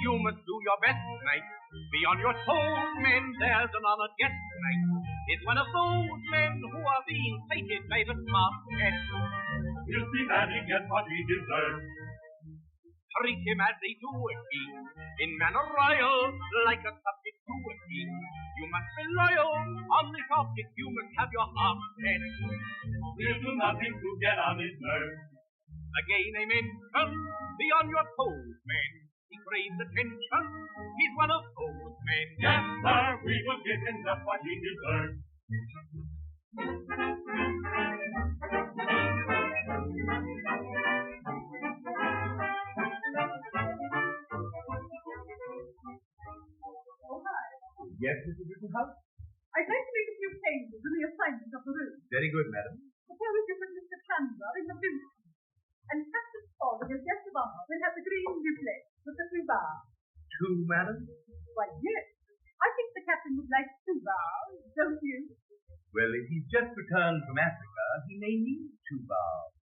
You must do your best, mate. Be on your toes, men. There's an honored guest, mate. It's one of those men who are being fated by the smart head. He'll see that he gets what he deserves. Treat him as they do a king, in manner royal, like a subject to a king. You must be loyal on this object. You must have your heart set. We'll do nothing to get on his nerves. Again, amen. Be on your toes, men. He craves attention. He's one of those men. Yes, sir, we will give him just what he deserves. Yes, Mrs. Rittenhouse? I'd like to make a few changes in the assignment of the room. Very good, madam. Suppose you put Mr. Chandler in the blue suit, and Captain Spaulding as guest of honor will have the green duplex with the two bars. Two, madam? Why, yes. I think the captain would like two bars, don't you? Well, if he's just returned from Africa, he may need two bars.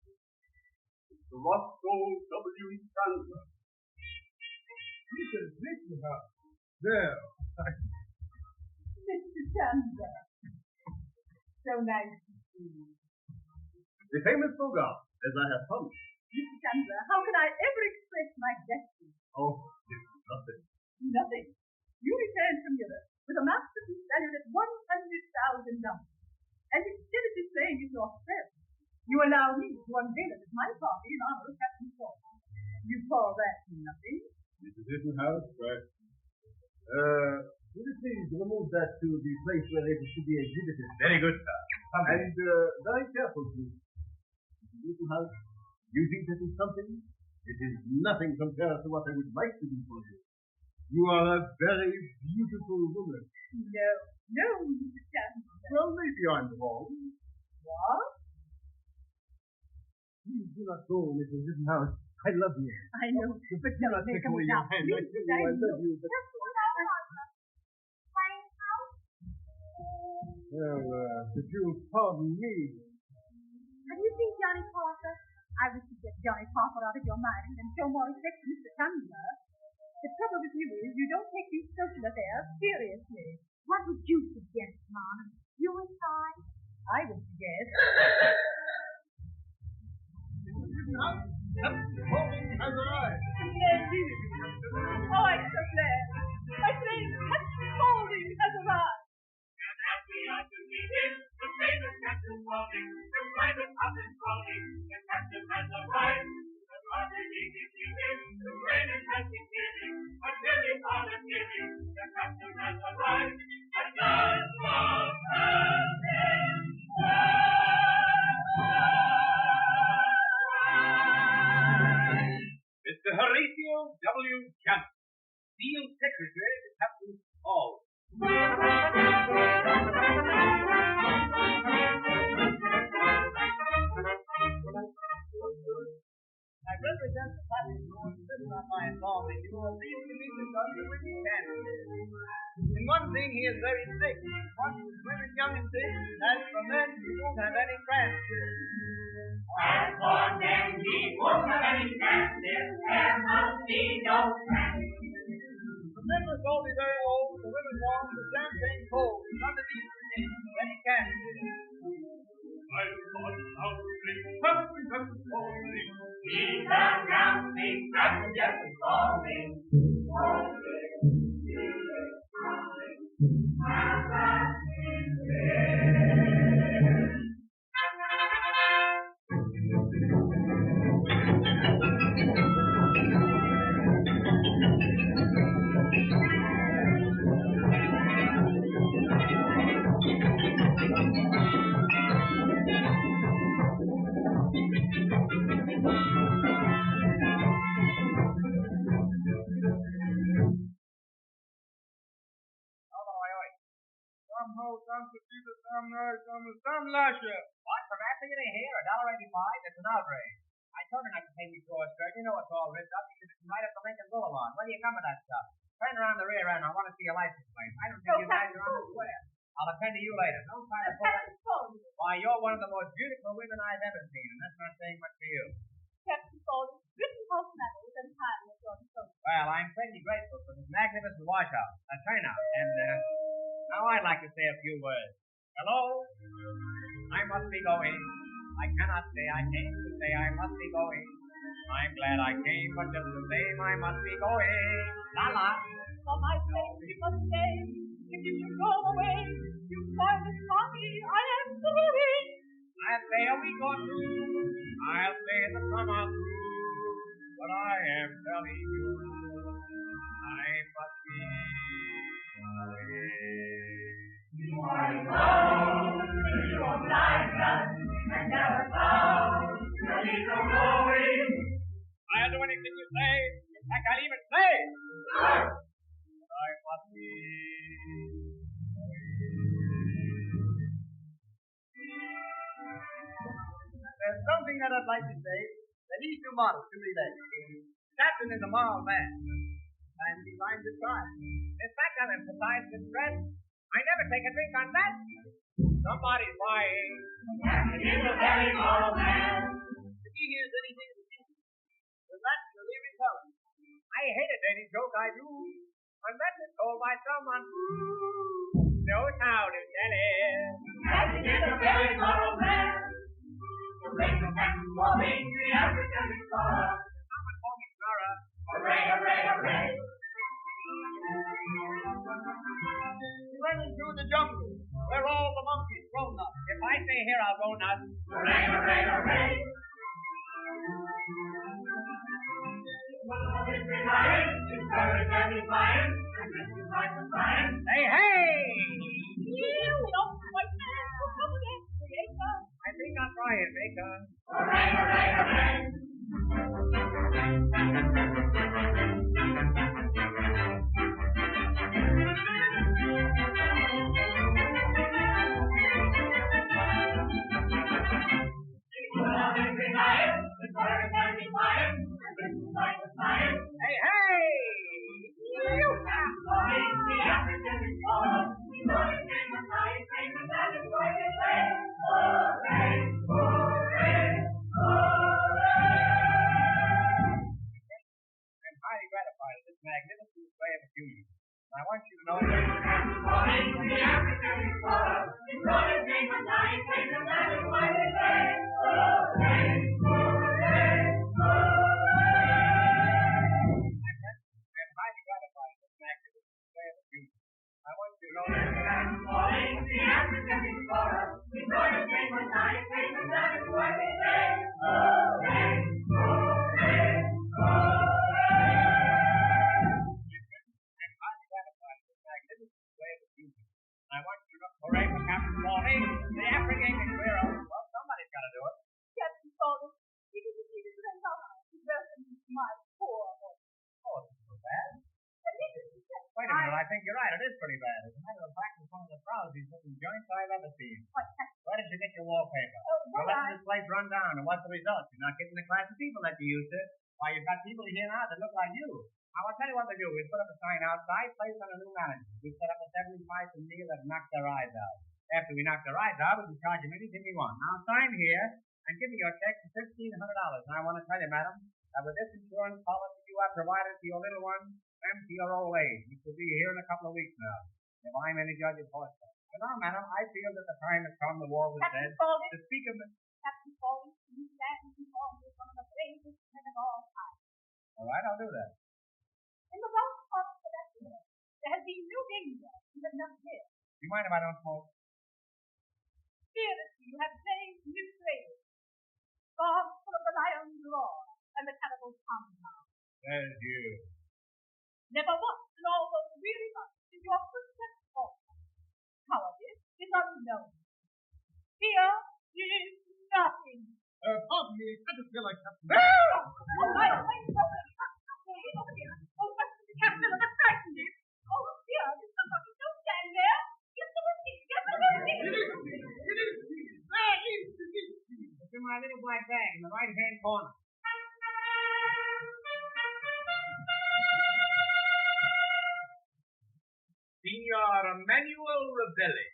Mr. Roscoe W. Chandler. Mrs. Rittenhouse. There. Mr. Chandler. So nice to see you. The famous Bogart, as I have promised. Mr. Chandler, how can I ever express my gratitude? Oh, it's nothing. Nothing. You returned from Europe with a masterpiece valued at $100,000. And instead of displaying it yourself, you allow me to unveil it at my party in honor of Captain Spaulding. You call that nothing? Mrs. Rittenhouse, right. Would you please remove that to the place where it is to be exhibited? Very good, sir. And very careful, please. Mrs. Rittenhouse, you think that is something? It is nothing compared to what I would like to do for you. You are a very beautiful woman. No, Mr. Chandler. Well, maybe I'm wrong. What? Please do not go, Mrs. Rittenhouse. I love you. I know, but do not take away your hand. I tell you I love you, but... That's what I want. Well, could you pardon me? Have you seen Johnny Parker? I wish you'd get Johnny Parker out of your mind and show more respect to Mr. Chandler. The trouble with you is you don't take these social affairs seriously. What would you suggest, Mom? You inside? I would suggest... Captain Spaulding has arrived. Indeed. Oh, I'm so glad. My friend, Captain Spaulding has arrived. And happy I to meet him, the famous Captain Spaulding, the private Captain Spaulding, the captain has arrived. The party meeting him, the rain is passing giving, a billion dollar giving, the captain has arrived. And now, Captain, who insists on my involving you, seems to me to judge the which can. In one thing, he is very strict. Once women young and sick, as for men, he won't have any friends. As for men, he won't have any chances. There must be no chance. The men must all be very old, the women warm, the champagne cold. None of these things that he can. I thought something, Captain Spaulding. He's announcing Captain Spaulding. Some lasher. What, from asking it here, $1.85? It's an outrage. I told her not to take me to a skirt. You know it's all ripped up. You should come right up to Lincoln Boulevard. Where do you come with that stuff? Turn around the rear end. I want to see your license plate. I don't think you guys are on the square. I'll attend to you later. Don't try to pull that. Why, you're one of the most beautiful women I've ever seen, and that's not saying much for you. Captain Spaulding, written house matters and time is your disposal. Well, I'm pretty grateful for this magnificent washout, a turnout, and now I'd like to say a few words. Hello? I must be going. I cannot stay. I came to say I must be going. I'm glad I came, but just the same I must be going. La. For my sake, you must stay. If you should go away, you find it funny. I am sorry. I'll stay a week or two. I'll stay in the summer through. But I am telling you, I must be going. You are alone, you oblige us, and never found, you need no going. I'll do anything you say. In fact, I'll even say. Sure. I must be There's something that I'd like to say that he's too modest to relate. Captain is a moral man, and he finds it fine. In fact, I'll emphasize this dress. I never take a drink on that. Somebody's lying. Captain is a very moral man. If he hears anything then that's really repellent. I hate a dirty joke, I do. Unless it's told by someone who knows how to tell it. Captain is a very moral man. The race of Captain Spaulding, the African explorer. Someone call me Clara. Hooray, hooray, hooray. He runs through the jungle, where all the monkeys grown up. If I stay here, I'll go nuts. Hooray, hooray, hooray. Hey, hey! Here we don't quite know. Come again, creator. I think I'll try it, Baker. Hooray, hooray, hooray. Hey, hey! Highly gratified at this magnificent display of acuity. I want you to know I'm highly gratified at this magnificent display of acuity. I want you to know I want you to look hooray for Captain Spaulding, the African Guerrero. Well, somebody's got to do it. Captain Spaulding, you didn't see this little house. My poor boy. Oh, it's so bad. But listen, Wait a minute, I think you're right. It is pretty bad. As a matter of fact, it's one of the proudest looking joints I've ever seen. Where did you get your wallpaper? You're letting this place run down, and what's the result? You're not getting the class of people that you used to. Why, you've got people here now that look like you. Now, I'll tell you what they do. We put up a sign outside, placed on a new manager. We set up a 75 for meal that knocks their eyes out. After we knock their eyes out, we can charge them anything we want. Now, sign here and give me your check for $1,500. And I want to tell you, madam, that with this insurance policy you have provided for your little one and for your old age, which will be here in a couple of weeks now, if I'm any judge of horseback. But now, madam, I feel that the time has come, the war was dead, to speak of the... Captain Spaulding, you stand before me as one of the bravest men of all time. All right, I'll do that. In the long course of that year, there has been no danger in the enough here. Do you mind if I don't smoke? Fearlessly, you have saved new slaves, songs full of the lion's roar and the cannibal's compound. There's you. Never once in all those weary months did your footsteps fall. Cowardice is unknown. Fear is nothing. Pardon me, I just feel like Captain. Oh, my over here. Oh, what's the captain of the frightened him? Oh, dear, there's somebody. Don't stand there. Get the whiskey. Get the whiskey. It's in my little black bag in the right-hand corner. Signor Emmanuel Ravelli.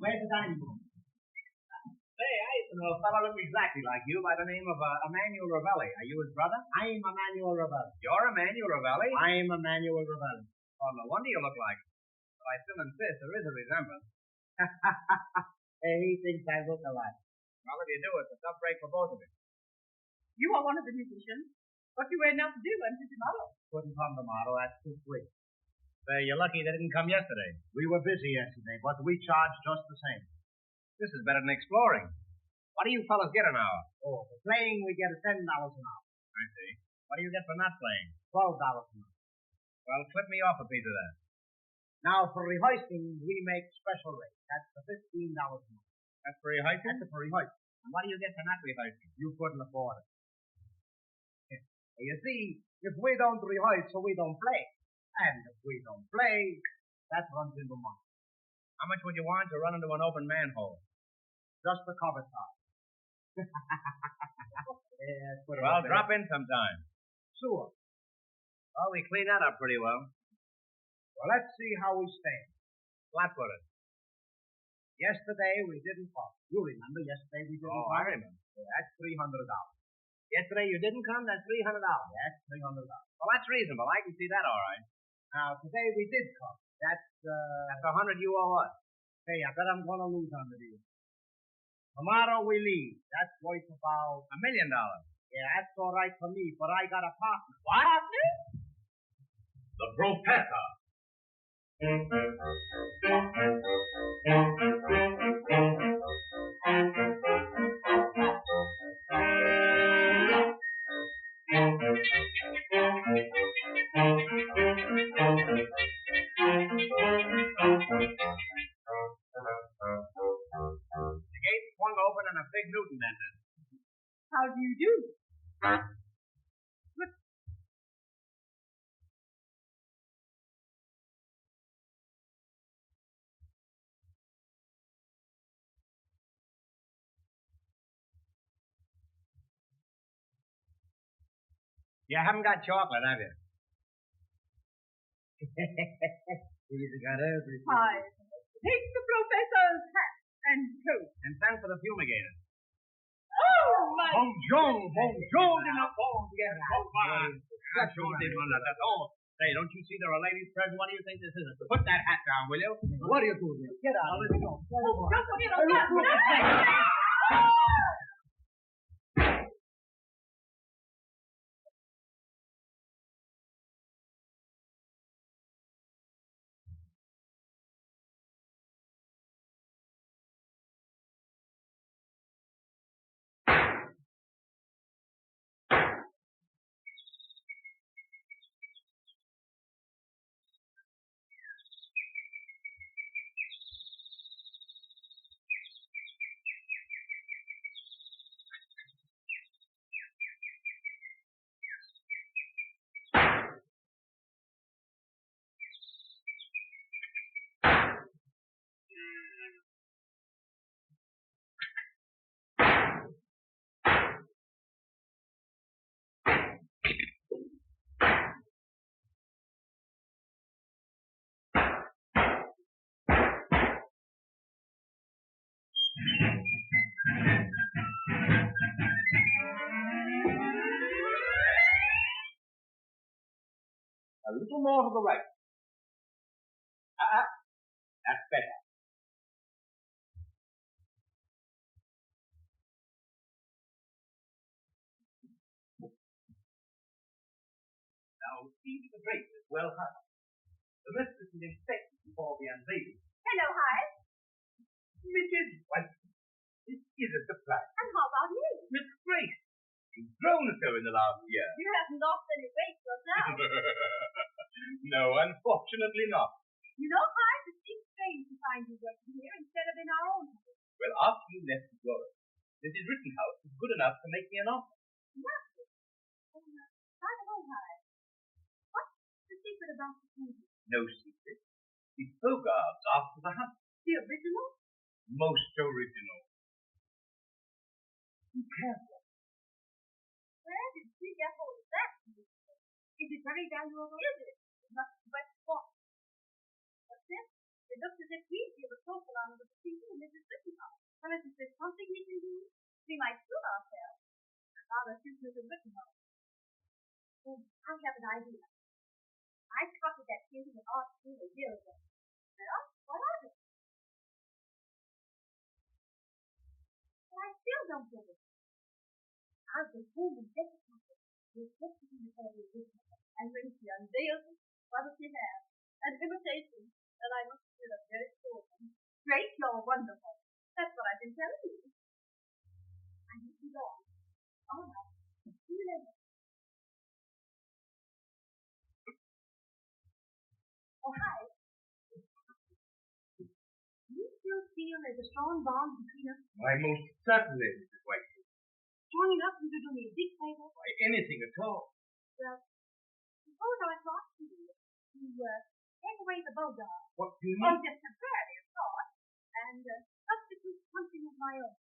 Where's the dining room? Say, I used to know a fellow looked exactly like you by the name of Emmanuel Ravelli. Are you his brother? I'm Emmanuel Ravelli. You're Emmanuel Ravelli? I'm Emmanuel Ravelli. Oh, no wonder you look like him. But I still insist there is a resemblance. He thinks I look alike. Well, if you do, it's a tough break for both of you. You are one of the musicians. What you were not to do until tomorrow. Couldn't come tomorrow, that's too quick. Say, you're lucky they didn't come yesterday. We were busy yesterday, but we charged just the same. This is better than exploring. What do you fellas get an hour? Oh, for playing we get $10 an hour. I see. What do you get for not playing? $12 an hour. Well, clip me off a piece of that. Now, for rehearsing, we make special rates. That's for $15 an hour. That's for rehearsing? That's for rehearsing. And what do you get for not rehearsing? You couldn't afford it. You see, if we don't rehearse, so we don't play. And if we don't play, that runs into money. How much would you want to run into an open manhole? Just the cover top. Well, drop in sometime. Sure. Well, we cleaned that up pretty well. Well, let's see how we stand. Flat footed. Yesterday we didn't come. You remember yesterday we didn't come? Oh, I remember. Yeah, that's $300. Yesterday you didn't come, that's $300. That's $300. Well, that's reasonable. I can see that all right. Now, today we did come. That's 100 you owe us. Hey, I bet I'm going to lose on the deal. Tomorrow we leave. That's worth about $1 million. Yeah, that's all right for me, but I got a partner. What? Partner? The Professor. The gate swung open and a big Newton entered. How do you do? You haven't got chocolate, have you? He's got everything. Hi. Take the professor's hat and coat. And send for the fumigator. Oh, my... Bonjour, bonjour, de la bonne. Yes, Say, don't you see there are ladies present? What do you think this is? Put that hat down, will you? What are you doing here? Get out. Let's go. Oh, just a minute. A little more to the right. That's better. Now, see the drape is well hung. The rest is an inspection before the unveiling. Hello, Hyde. Mrs. White, this is a surprise. And how about you? Miss Grace, you've grown so in the last year. You haven't lost any weight yourself. No, unfortunately not. You know, Hyde, it seems strange to find you working here instead of in our own house. Well, after you left the Florida, Mrs. Rittenhouse was good enough to make me an offer. Nothing. By the way, Hyde, what's the secret about the movie? No secret. It's Bogart's After the Hunt. The original? Most original. You can't. Where did she get hold of that? Is it very valuable? Is it? It must be worth what? What's this? It looks as if we feel the social honor of the people and Mrs. Rittenhouse. Well, is there something we can do? We might suit ourselves. I'd rather suit Mrs. Rittenhouse. Oh, I have an idea. I copied that painting in art school a year ago. Well, what of it? But I still don't get it. I'll go home and get the copy. We'll put it in the television. And when she unveils it, what does she have? An imitation that I must feel a very short one. Great, you're wonderful. That's what I've been telling you. I need to go. All right. See you later. Oh, hi. Do you still feel there's a strong bond between us? Why, most certainly, Mrs. White. Strong enough for you to do me a big favor? Why, anything at all. Well, suppose I thought to you to take away the Bogart. What do you Oh, mean? just temporarily, of course. And substitute something of my own.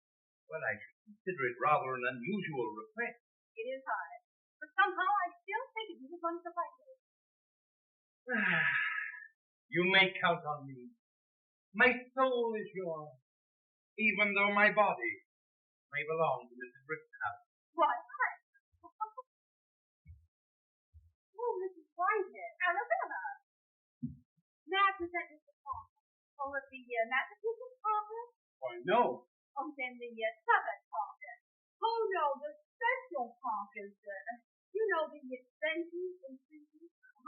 Well, I should consider it rather an unusual request. It is hard. But somehow I still think it was one of the vices. You may count on me. My soul is yours, even though my body may belong to Mrs. Rittenhouse. Why? Oh, Mrs. Whitehead, Arabella. May I present Mr. Parker? Over the Massachusetts Parker? Why, no. Oh, then the Southern Parker. Oh, no, the Central Parkers. You know, the expenses and things.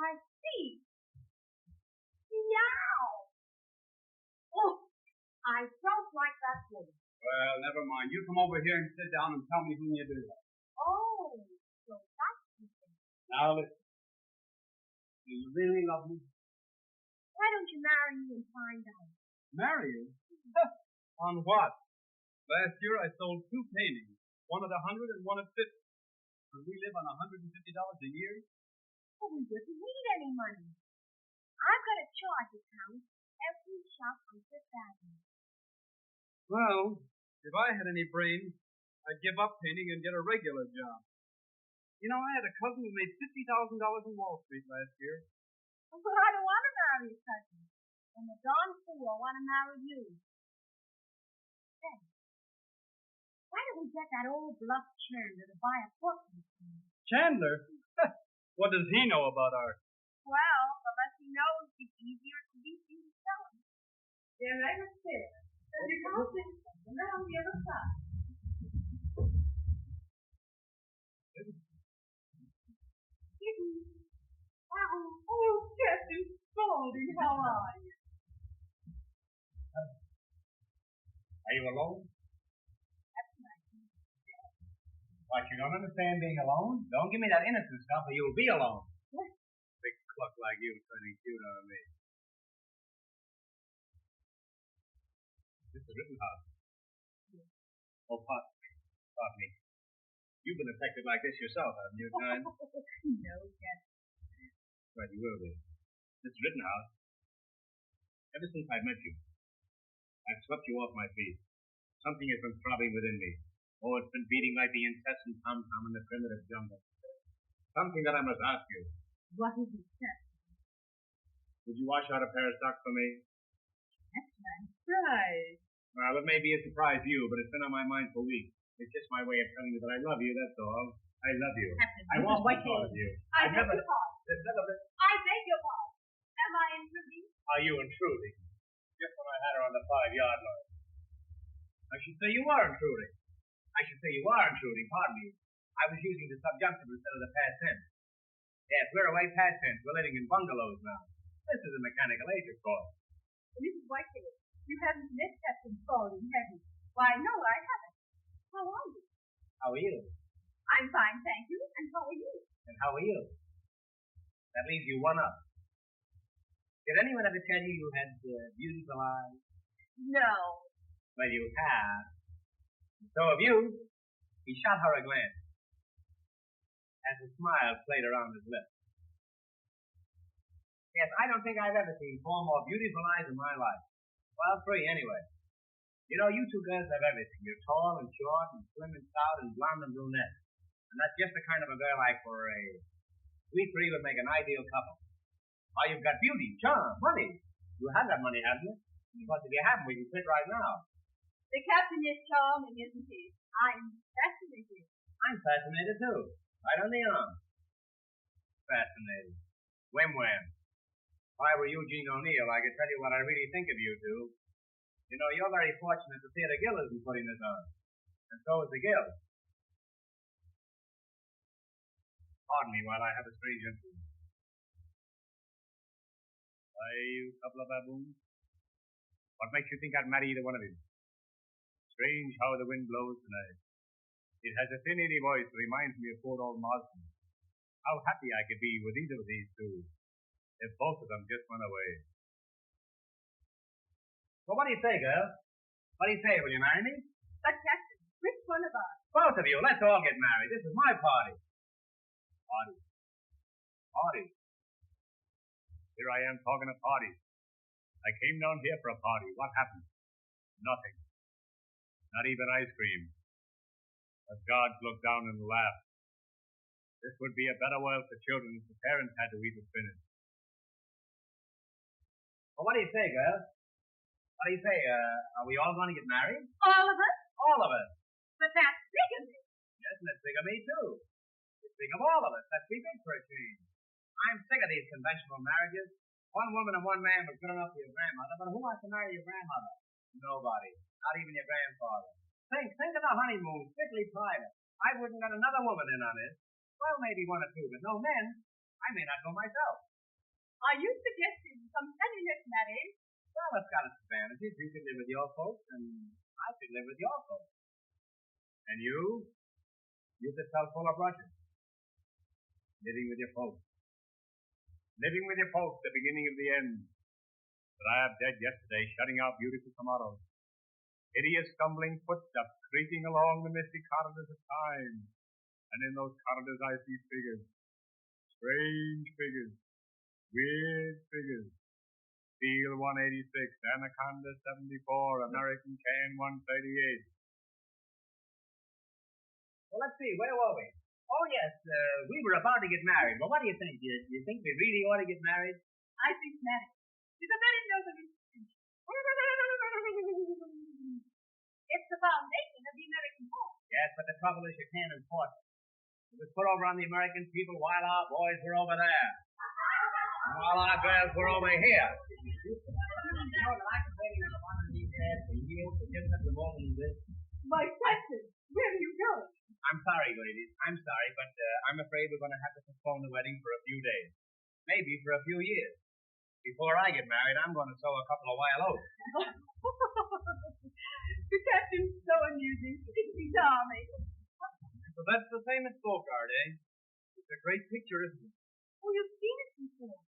I see. Meow. Oh, I don't like that woman. Well, never mind. You come over here and sit down and tell me whom you do. Oh, so that's the thing. Now listen. Do you really love me? Why don't you marry me and find out? Marry you? On what? Last year I sold 2 paintings, one at $100 and one at $50. Could we live on $150 a year? Oh, we wouldn't need any money. I've got a charge account every shop on Fifth Avenue. Well, if I had any brains, I'd give up painting and get a regular job. You know, I had a cousin who made $50,000 in Wall Street last year. But I don't want to marry a cousin. And the darn fool I want to marry you. Then, why don't we get that old bluff Chandler to buy a portrait from me? Chandler? What does he know about art? Well, unless he knows it's easier to beat you to sell him. They're right upstairs. And you can't fix them. And they're on the other side. Oh, Captain Spaulding, how are you? Are you alone? That's nice. What, you don't understand being alone? Don't give me that innocent stuff or you'll be alone. What? Big cluck like you turning cute on me. Mr. Rittenhouse. Oh, pardon me. You've been affected like this yourself, haven't you, at times? No, Captain. Right, you will be. Mr. Rittenhouse, ever since I met you, I've swept you off my feet. Something has been throbbing within me. Oh, it's been beating like the incessant tom-tom in the primitive jungle. Something that I must ask you. What is it, Captain? Would you wash out a pair of socks for me? That's nice. Right. Well, it may be a surprise to you, but it's been on my mind for weeks. It's just my way of telling you that I love you, that's all. I love you. Captain, I this want is to White thought of you. I beg your pardon. There's never been... I beg your pardon. Am I intruding? Are you intruding? Just when I had her on the 5-yard line. I should say you are intruding. Pardon me. I was using the subjunctive instead of the past tense. Yes, we're away past tense. We're living in bungalows now. This is a mechanical age, of course. Mrs. Whitehead, you haven't met Captain Spaulding, have you? Why, no, I haven't. How are you? How are you? I'm fine, thank you. And how are you? And how are you? That leaves you one up. Did anyone ever tell you you had beautiful eyes? No. Well, you have. So have you. He shot her a glance. As a smile played around his lips. Yes, I don't think I've ever seen 4 more beautiful eyes in my life. Well, 3 anyway. You know, you 2 girls have everything. You're tall and short and slim and stout and blonde and brunette. And that's just the kind of a girl I parade. We 3 would make an ideal couple. Oh, you've got beauty, charm, money. You have that money, haven't you? Because if you haven't, we can quit right now. The captain is charming, isn't he? I'm fascinated. I'm fascinated, too. Right on the arm. Fascinated. Wham. If I were Eugene O'Neill, I could tell you what I really think of you 2. You know, you're very fortunate to Theater Gill isn't putting this on. And so is the Gill. Pardon me while I have a strange interview. Why, you couple of baboons? What makes you think I'd marry either one of you? Strange how the wind blows tonight. It has a thin, eerie voice that reminds me of poor old Marsden. How happy I could be with either of these 2 if both of them just went away. Well, what do you say, girl? What do you say? Will you marry me? But, Captain, which one of us? Both of you. Let's all get married. This is my party. Party. Here I am talking of parties. I came down here for a party. What happened? Nothing. Not even ice cream. The gods looked down and laughed. This would be a better world for children if the parents had to eat the spinach. Well, what do you say, girl? What do you say? Are we all going to get married? All of us? All of us. But that's bigamy. Yes, and it's big of me, too. It's big of all of us. Let's be big for a change. I'm sick of these conventional marriages. 1 woman and 1 man was good enough for your grandmother, but who wants to marry your grandmother? Nobody. Not even your grandfather. Think of the honeymoon, strictly private. I wouldn't let another woman in on it. Well, maybe 1 or 2, but no men. I may not go myself. Are you suggesting some penniless marriage? Well, it's got its advantages. You could live with your folks, and I could live with your folks. And you? You could sell full of brushes. Living with your folks. Living with your folks, the beginning of the end. But I am dead yesterday, shutting out beautiful tomorrows. Hideous stumbling footsteps creaking along the misty corridors of time. And in those corridors I see figures. Strange figures. Weird figures. Steel 186, Anaconda 74, American Can 138. Well, let's see, where were we? Oh, yes, we were about to get married. Well, what do you think? Do you think we really ought to get married? I think marriage is a very noble institution. It's the foundation of the American home. Yes, but the trouble is you can't enforce it. It was put over on the American people while our boys were over there. And while our girls were over here. You know that I've been waiting on one of these days for years to just at the moment in this. My Captain, where are you going? I'm sorry, ladies. I'm sorry, but I'm afraid we're going to have to postpone the wedding for a few days. Maybe for a few years. Before I get married, I'm going to sow a couple of wild oats. The Captain's so amusing. Isn't he charming? So that's the famous Bogart, eh? It's a great picture, isn't it? Oh, you've seen it before.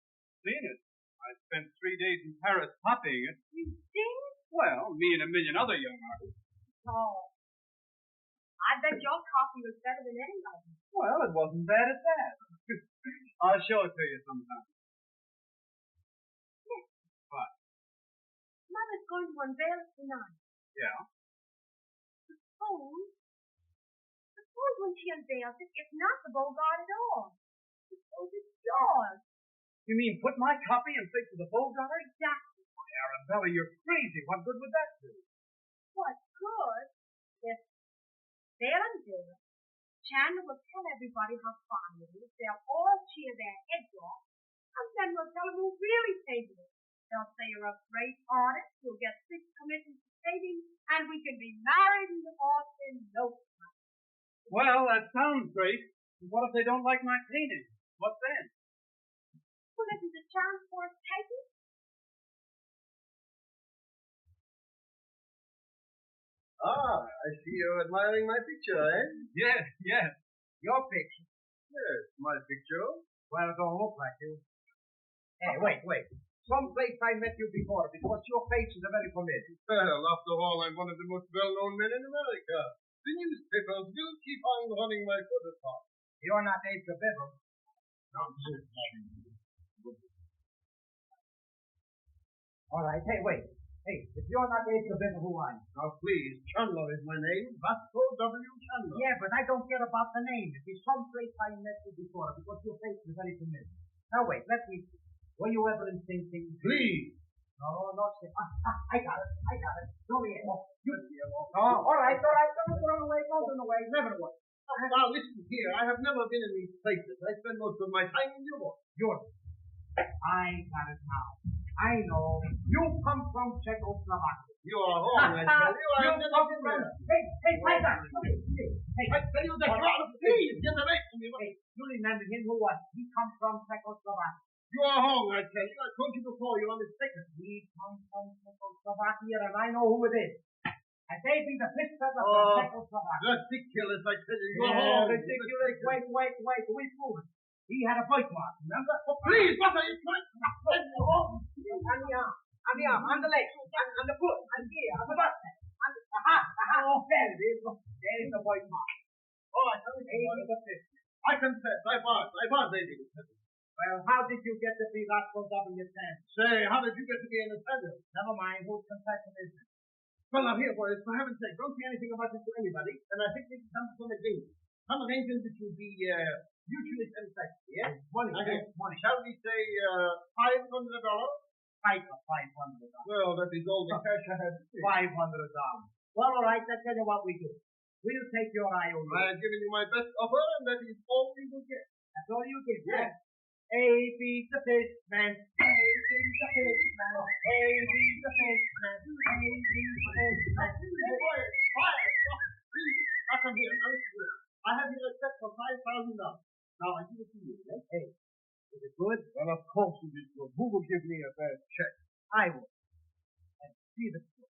Seen it? I spent 3 days in Paris copying it. You've seen it? Well, me and a million other young artists. Oh. I bet your coffee was better than anybody's. Well, it wasn't bad at that. I'll show it to you sometime. Yes. What? Mother's going to unveil it tonight. Yeah? Suppose when she unveils it, it's not the Bogart at all. Suppose it's yours. You mean put my copy and fix the Bogart? Exactly. Why, Arabella, you're crazy. What good would that do? What good? If they'll unveil it, Chandler will tell everybody how fine it is. They'll all cheer their heads off. And then we'll tell them who really paid it. They'll say you're a great artist, you'll get 6 commissions for painting, and we can be married and divorced in no time. Well, that sounds great. What if they don't like my painting? What then? Well, isn't a chance for us taking? Ah, I see you're admiring my picture, eh? Yes, yes. Your picture. Yes, my picture. Well, it don't look like you. Hey, wait. Someplace I met you before, because your face is very familiar. Well, after all, I'm one of the most well-known men in America. The newspapers will keep on running my photograph. You're not Abe the Bible. All right, hey, wait. Hey, if you're not Abe the Bible, who are you? Now, please, Chandler is my name. Vasco W. Chandler. Yeah, but I don't care about the name. It is someplace I met you before, because your face is very familiar. Now, wait, let me see. Were you ever in thinking? Please. No, see. I got it. Don't be able. All right. Don't run away. Never was. Now, listen here. I have never been in these places. I spend most of my time in Europe. I got it now. I know. You come from Czechoslovakia. You are wrong, I tell you. I have never been there. Hey, Tiger. Hey, I tell you that please get away from me. Hey, you remember him who was? He comes from Czechoslovakia. You are wrong, I tell you. I told you before. You are mistaken. He comes from Czechoslovakia, and I know who it is. I gave him the picture of Czechoslovakia. Ridiculous, I tell you. You are wrong. Ridiculous. Wait. We prove it. He had a birthmark, remember? Oh, please, what are you trying to say? On the arm, on the leg, on the foot, on here, on the butt. Oh, there it is. There is the birthmark. Oh, I confess, I was Lady. Well, how did you get to be Vasco W. Chandler? Say, how did you get to be an offender? Never mind, whose confession is it? Well, now here, boys, for heaven's sake, don't say anything about this to anybody, and I think we can come to some agreement. Some arrangement which will be mutually satisfactory, yes? Money. Shall we say $500? $500. Well, that is all the cash I have. $500. Well, all right, let's tell you what we do. We'll take your IOU. I have given you my best offer, and that is all we will get. That's all you get, yes? A.B. the fishman. A.B. the fishman. A.B. the fishman. A.B. the fishman. Quiet. Please, come here. Now listen to this. I have here a check for $5,000. Now I give it to you, yes? Hey, is it good? Well, of course it is good. Who will give me a bad check? I will. And see the good.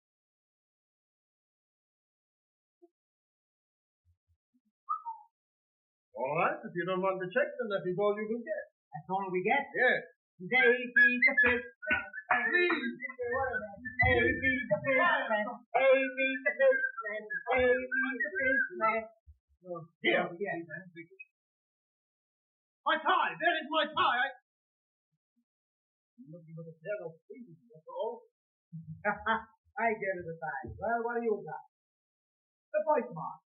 All right, if you don't want the check, then that is all you will get. That's all we get? Yes. A.B. the fishman. Please. A.B. the fishman. A.B. the fishman. A.B. the fishman. Here. Yes. My tie! There is my tie! I'm looking for the devil, please, that's all. I get it aside. Well, what do you got? The birthmark.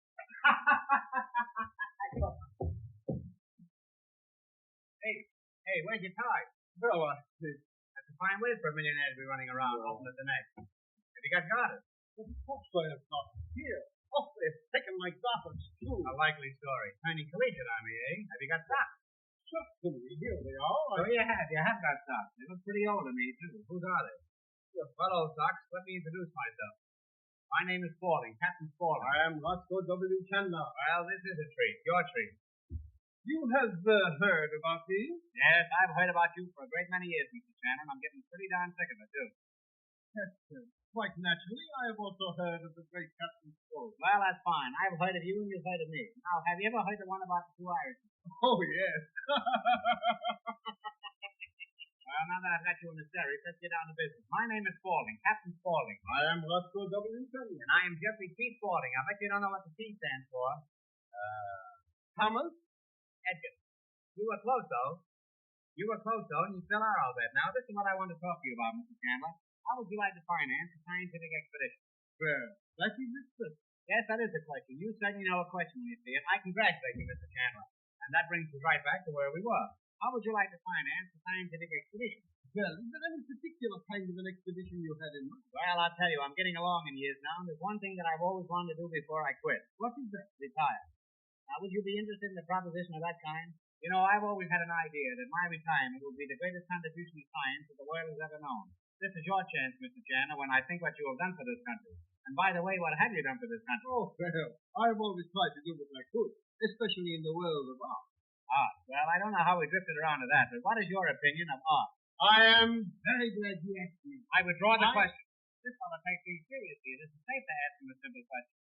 Hey, where's your tie? Well, That's a fine way for a millionaire to be running around, open at the neck. Have you got it? of course I have got it here. Oh, they've taken my goblets, too. A likely story. Turning collegiate army, eh? Have you got socks? Certainly, here they are. Oh, you have got socks. They look pretty old to me, too. Whose are they? Well, old socks, let me introduce myself. My name is Spaulding, Captain Spaulding. I am Vasco W. Chandler. Well, this is a treat, your treat. You have heard about me? Yes, I've heard about you for a great many years, Mr. Chandler, and I'm getting pretty darn sick of it, too. Yes, sir. Quite naturally, I have also heard of the great Captain Spaulding. Well, that's fine. I've heard of you and you've heard of me. Now, have you ever heard the one about the 2 Irishmen? Oh, yes. Well, now that I've got you in the series, let's get down to business. My name is Spaulding, Captain Spaulding. I am Vasco W. Chandler. And I am Jeffrey T. Spaulding. I bet you don't know what the T stands for. Thomas? Edgar. You were close, though. And you still are, I'll bet. Now, this is what I want to talk to you about, Mr. Chandler. How would you like to finance a scientific expedition? Well, that is it. Yes, that is a question. You certainly know a question when you see it. I congratulate you, Mr. Chandler. And that brings us right back to where we were. How would you like to finance a scientific expedition? Well, is there any particular kind of an expedition you had in mind? Well, I'll tell you, I'm getting along in years now, and there's one thing that I've always wanted to do before I quit. What is that? Retire. Now, would you be interested in a proposition of that kind? You know, I've always had an idea that my retirement would be the greatest contribution to science that the world has ever known. This is your chance, Mr. Chandler, when I think what you have done for this country. And by the way, what have you done for this country? Oh, well, I've always tried to do what I could, especially in the world of art. Art. Well, I don't know how we drifted around to that, but what is your opinion of art? I am very glad you asked me. I withdraw the question. This fellow takes things seriously. It isn't safe to ask him a simple question.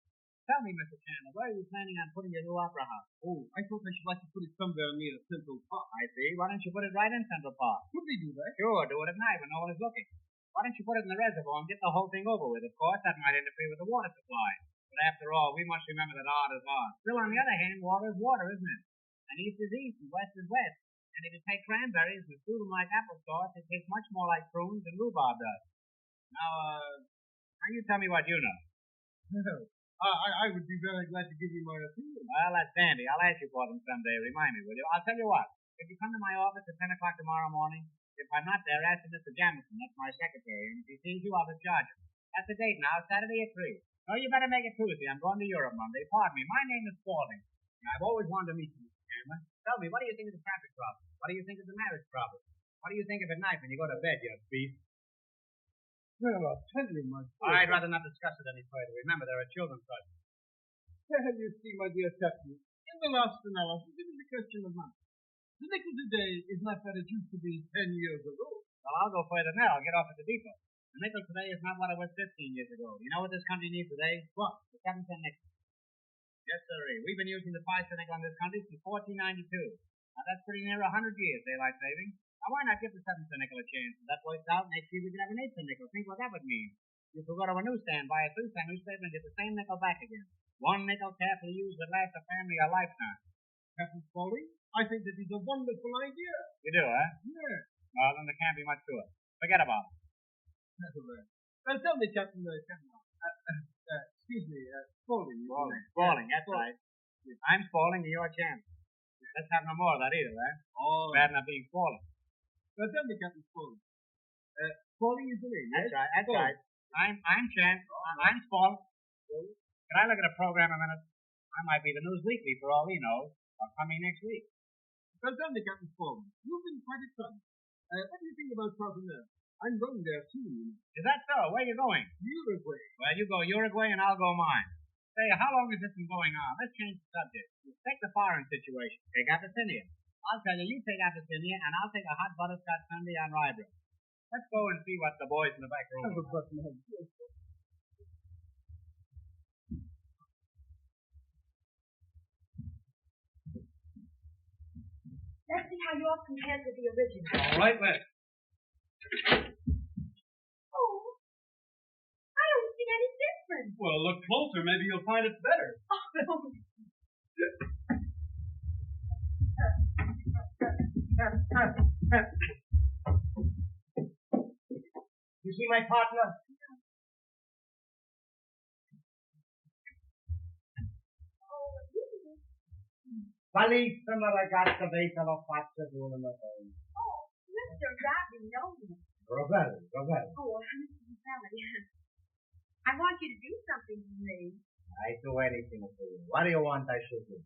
Tell me, Mr. Chandler, where are you planning on putting your new opera house? Oh, I thought I should like to put it somewhere near Central Park. I see. Why don't you put it right in Central Park? Could we do that? Sure, do it at night when no one is looking. Why don't you put it in the reservoir and get the whole thing over with? Of course, that might interfere with the water supply. But after all, we must remember that art is art. Still, on the other hand, water is water, isn't it? And east is east and west is west. And if you take cranberries and stew them like applesauce, it tastes much more like prunes than rhubarb does. Now you tell me what you know. I would be very glad to give you my opinion. Well, that's dandy. I'll ask you for them someday. Remind me, will you? I'll tell you what. If you come to my office at 10 o'clock tomorrow morning, if I'm not there, ask Mr. Jamison. That's my secretary. And if he sees you, I'll discharge him. That's the date now, Saturday at 3. No, you better make it Tuesday. I'm going to Europe Monday. Pardon me. My name is Spaulding. I've always wanted to meet you, Mr. Chandler. Tell me, what do you think of the traffic problem? What do you think of the marriage problem? What do you think of at night when you go to bed, you beast? Well, I'll tell you, my dear. I'd rather not discuss it any further. Remember, there are children present. Well, you see, my dear Captain, in the last analysis, it is a question of money. The nickel today is not what it used to be 10 years ago. Well, I'll go further now. I'll get off at the depot. The nickel today is not what it was 15 years ago. You know what this country needs today? What? The 7-cent nickel. Yes, sir. We've been using the 5-cent nickel in this country since 1492. Now, that's pretty near 100 years daylight saving. Now, why not give the 7-cent nickel a chance? If that works out, next year we could have an 8-cent nickel. Think what that would mean. You could go to a newsstand, buy a 3-cent newspaper, and get the same nickel back again. One nickel carefully used would last a family a lifetime. Captain Spaulding, I think that is a wonderful idea. You do, huh? Yes. Well, then there can't be much to it. Forget about it. Well, tell me, Captain, excuse me, Spaulding. Spaulding, that's right. I'm Spaulding, you're Chandler. Let's have no more of that either, eh? Oh. Bad enough being Spaulding. Well, tell me, Captain Spaulding. Spaulding is the name, That's yes? right, that's right. I'm Chandler. I'm Spaulding. Can I look at a program a minute? I might be the News Weekly for all he knows. Or coming next week. Well, tell me, Captain Spaulding, you've been quite excited. What do you think about Kaufman? I'm going there soon. Is that so? Where are you going? Uruguay. Well, you go Uruguay and I'll go mine. Say, how long has this been going on? Let's change the subject. Take the foreign situation. Take Abyssinia. I'll tell you, you take Abyssinia, and I'll take a hot butterscotch sundae on rye bread. Let's go and see what the boys in the back room are. Let's see how yours compares with the original. All right, let's. Oh, I don't see any difference. Well, look closer. Maybe you'll find it's better. You see my partner? Bellissima ragazza dei la faccia di una Madonna. Oh, Mr. Rodney knows me. Rovelli. Oh, Mr. Rovelli. I want you to do something for me. I do anything for you. What do you want I should do?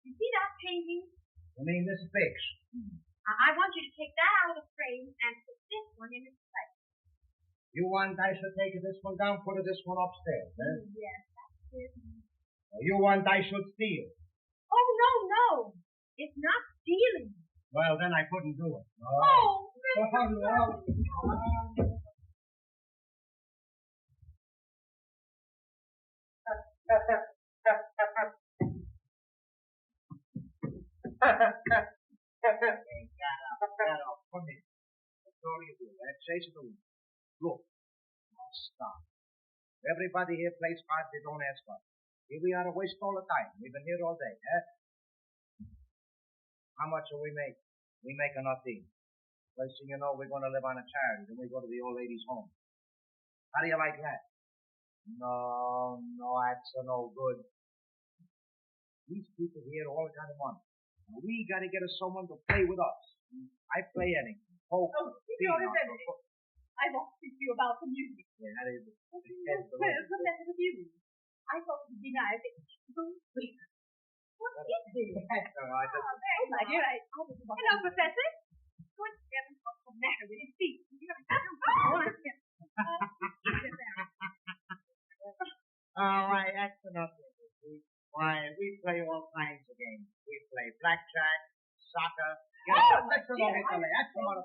You see that painting? You mean this picture? I want you to take that out of the frame and put this one in its place. You want I should take this one down, put this one upstairs, eh? Yes, that's it. You want I should steal? Oh, no. It's not stealing. Well, then I couldn't do it. Oh, Mr. Look, stop. Everybody here plays cards, they don't ask us. Here we are to waste all the time. We've been here all day, eh? How much do we make? We make nothing. First thing you know, we're going to live on a charity. Then we go to the old lady's home. How do you like that? No, that's no good. These people here all got money. Now we got to get us someone to play with us. I play anything. Poker, I want to speak to you about the music. Yeah, that is it. Where's the method of use? I thought it would be nice if you could. What's the dear. That's all right. Oh, my dear, hello, Professor. Good heavens, what's the matter with his feet? All right, that's enough. Why, we play all kinds of games. We play blackjack, soccer. That's enough. That's enough.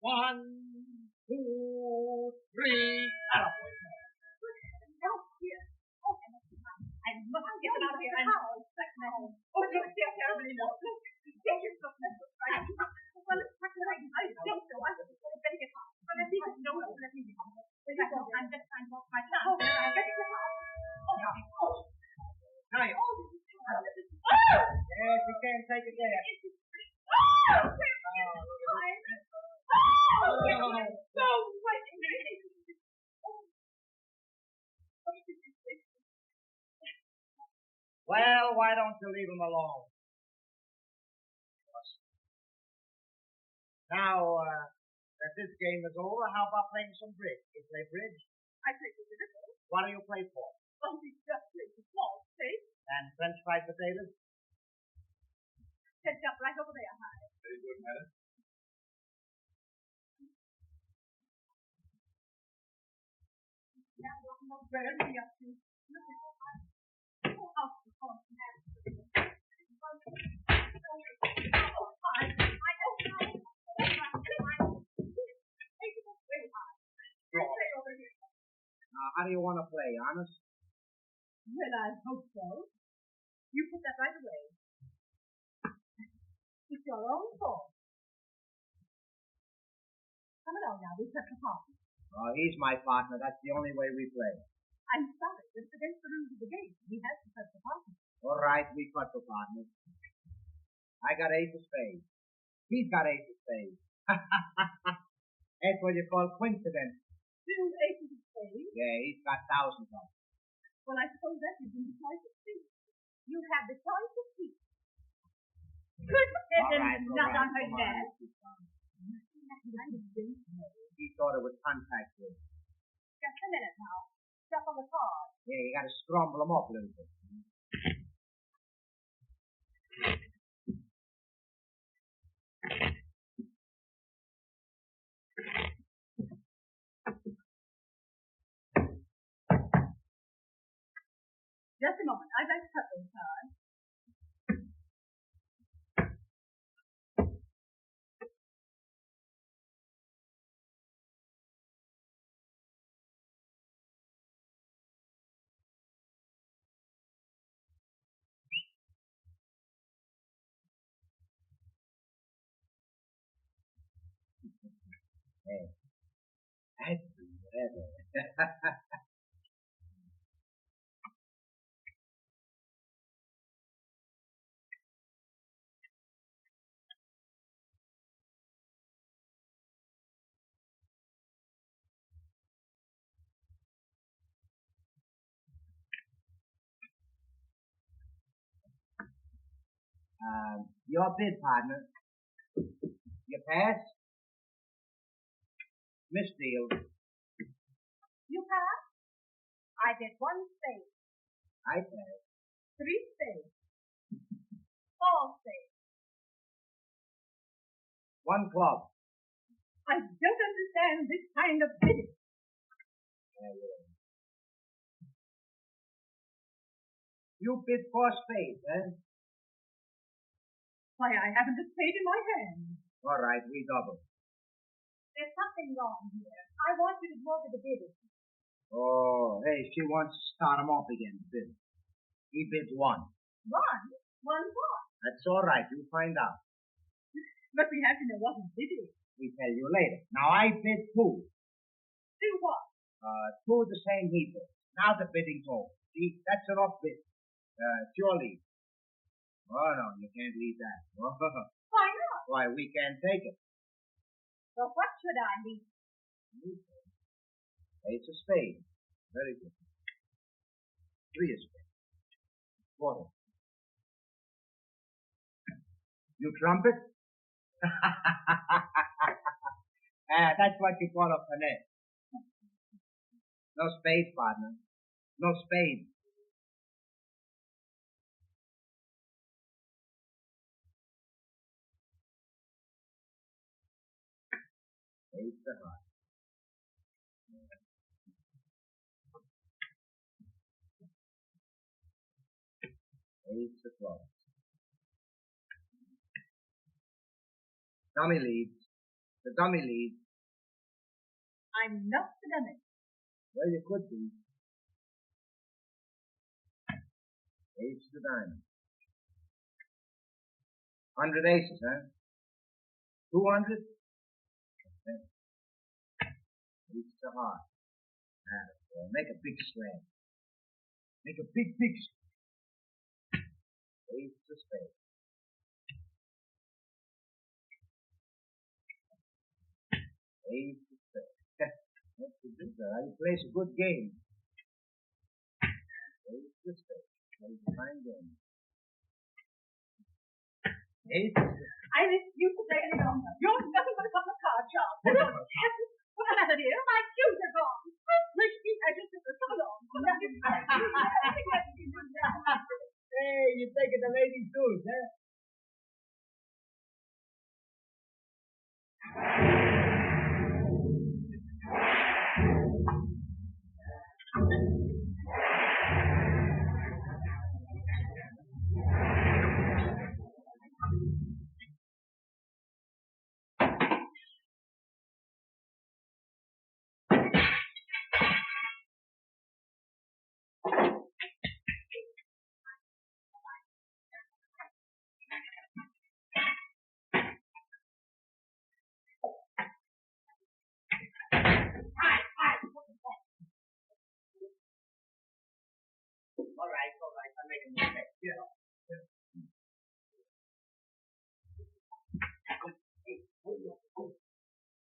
One, two, three. I must get them out of here. I'm like my home. Oh, don't feel terribly low. Get yourself right. Well, what can I do? I don't know. I better get home. But I think it's no one let me go. I'm just trying to walk my son. I better get home. Nice. Yes, you can't take it there. Well, why don't you leave him alone? Now, that this game is over, how about playing some bridge? You play bridge? I play for the What do you play for? Oh, we just play for small space. And French fried potatoes? Set up right over there, Harry. Very good, madam. Now, what more bird are you up to? Look at that. Oh, out the horse. How do you want to play, honest? Well, I hope so. You put that right away. It's your own fault. Come along now, we've got the party. Oh, he's my partner. That's the only way we play. I'm sorry, but it's against the rules of the game. We have to cut the party. All right, we cut the partner. I got ace of spades. He's got ace of spades. That's what you call coincidence. Two aces of spades? Yeah, he's got thousands of them. Well, I suppose that gives him the choice of seats. You have the choice of seats. Good heavens, not on her desk. He thought it was contact with. Just a minute now. Shuffle the cards. Yeah, you got to scramble them up a little bit. Just a moment. I'd like to cut those cards. Hey, that's whatever. Your bid, partner. You pass? Misfield. You pass? I get one spade. I pass. 3 spades. 4 spades. 1 club. I don't understand this kind of bidding. You bid 4 spades, eh? Why, I haven't a spade in my hand. All right, we double. There's something wrong here. I want you to go over the bidding. Oh, hey, she wants to start him off again, bid. He bids 1. 1? 1 what? That's all right, you'll find out. But we have to know what he's bidding. We tell you later. Now, I bid 2. 2 what? 2 the same he bid. Now the bidding's over. See, that's an off bid. It's your lead. Oh, no, you can't leave that. Why not? Why, we can't take it. So what should I leave? Ace of spades. Very good. 3 of spades. 4 of spades. You trumpet? That's what you call a finesse. No spades, partner. No spades. Ace of hearts. Ace of clubs. Dummy leads. The dummy leads. I'm not the dummy. Well, you could be. Ace of diamonds. 100 aces, huh? 200? Okay. Ace of hearts. Make a big slam. Make a big slam. Ace of spades. Ace of spades. That's the business. He plays a good game. Ace of spades. Plays a fine game. Ace of spades. I refuse to play any longer. You're nothing but a couple of card sharps. What's the matter, dear? My shoes are gone. Risky, I just took so long. Hey, you're taking the lady's shoes, huh? All right, I'm making a mistake. You know.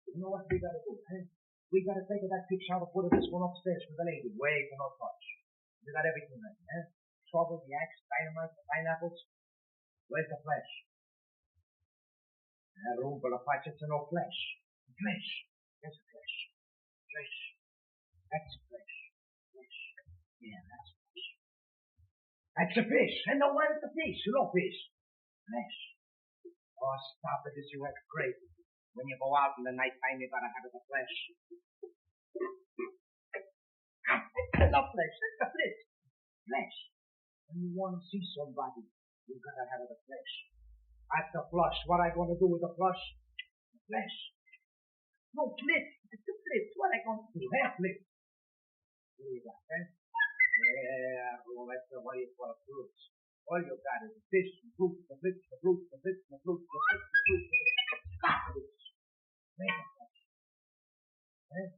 You know what we gotta do, eh? We gotta take that picture out and put this one upstairs for the lady. Wait and no touch. We got everything ready, eh? Trouble, the axe, dynamite, the pineapples. Where's the flesh? That room for the patches and no flesh. Flesh. There's a flesh. Flesh. That's flesh. Flesh. Yeah, that's flesh. That's a fish. And no, where's the fish? No fish. Flesh. Oh, stop it. This you act crazy. When you go out in the night time, you gotta have the flesh. It's the flesh. It's the flesh. Flesh. When you want to see somebody, you gotta have the flesh. At the flush. What I gonna do with the flush? The flesh. No, flip. It's the flip. What I gonna do? Half flip. What do you got, eh? Yeah, well, that's what you call fruits. All you got is the fish, the fruit, the flip, the fruit, the flip, the fruit, the flip, the fruit, the flip. Stop it. Make a flesh. Eh?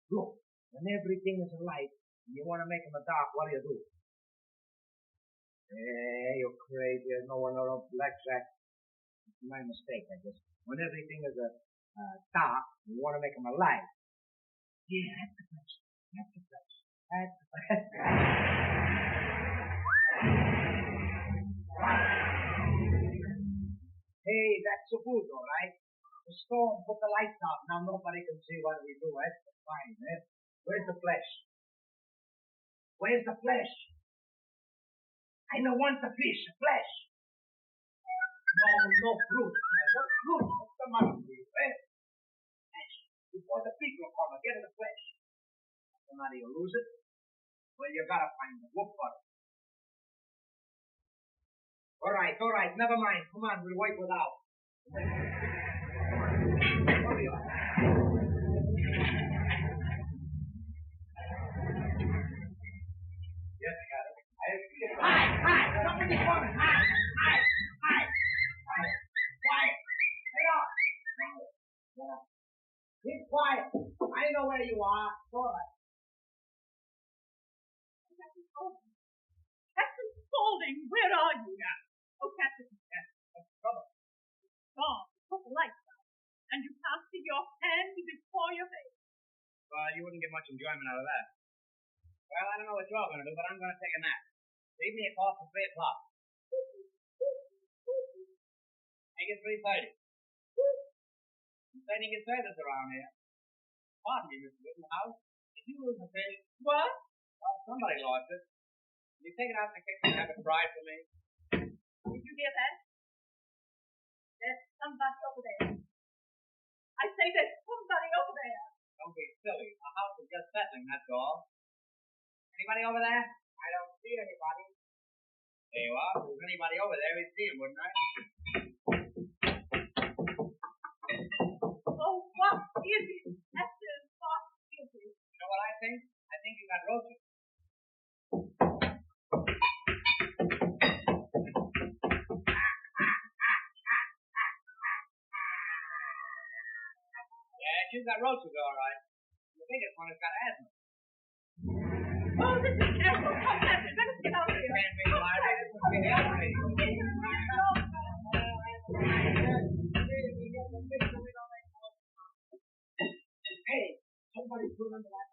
Look, when everything is light, and you want to make them a dark, what do? Hey, you're crazy. No one around blackjack. It's my mistake, I guess. When everything is dark, you want to make them a light. Yeah, that's the flesh. That's the flesh. That's the flesh. Hey, that's the food, all right. The storm put the lights out. Now nobody can see what we do. That's fine, eh? Where's the flesh? Where's the flesh? I don't want the fish, the flesh. No fruit. No fruit. What's the matter with you, eh? Flesh. Before the people come, get in the flesh. What's the matter, you lose it? Well, you gotta find it. Look for it. All right, never mind. Come on, we'll wipe it out. Hurry up. Yes, I got it. Hi! Somebody's coming! Hi! Quiet! Stay up! Keep quiet! I know where you are. All right. Captain Spaulding, where are you? Yeah. Oh, Captain. What's the trouble? Gone. Put the lights out. And you can't see your hand before your face. Well, you wouldn't get much enjoyment out of that. Well, I don't know what you're going to do, but I'm going to take a nap. Leave me a call for 3 o'clock. Make it 3:30. I'm saying you get service around here. Pardon me, Mr. Rittenhouse. Did you lose the fish? What? Well, somebody lost it. Can you take it out in the kitchen and have it fried for me? Did you hear that? There's somebody over there. I say there's somebody over there. Don't be silly. The house is just settling, that's all. Anybody over there? I don't see anybody. There you are. If there's anybody over there, we'd see him, wouldn't I? Oh, what is it? That's just what is it? You know what I think? I think you got roasted. Yeah, you got roasted, all right. The biggest one has got asthma. Oh, this is terrible. Come, Captain. Let us get out of here. Can't be alive. This must be the operating room. Hey, somebody's put under that.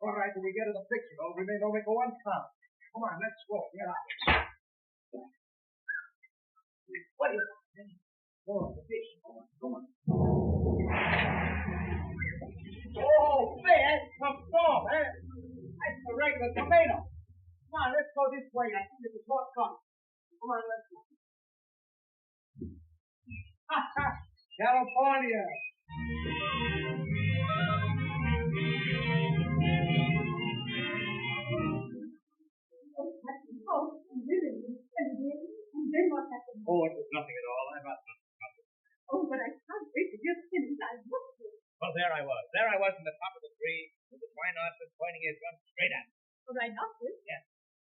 All right, when we get to the picture, though, we may only go one count. Come on, let's go. Get out. What is it? Go on, the fish. Come on. Oh, man, some storm, eh? That's a regular tornado. Come on, let's go this way. I think it's a shortcut. Come on, let's go. California. Oh, it was nothing at all. I'm not nothing. Oh, but I can't wait to hear the finish. I love it. Well, there I was. There I was in the top of the tree with the rhinoceros pointing his gun straight at me. Oh, rhinoceros? Yes.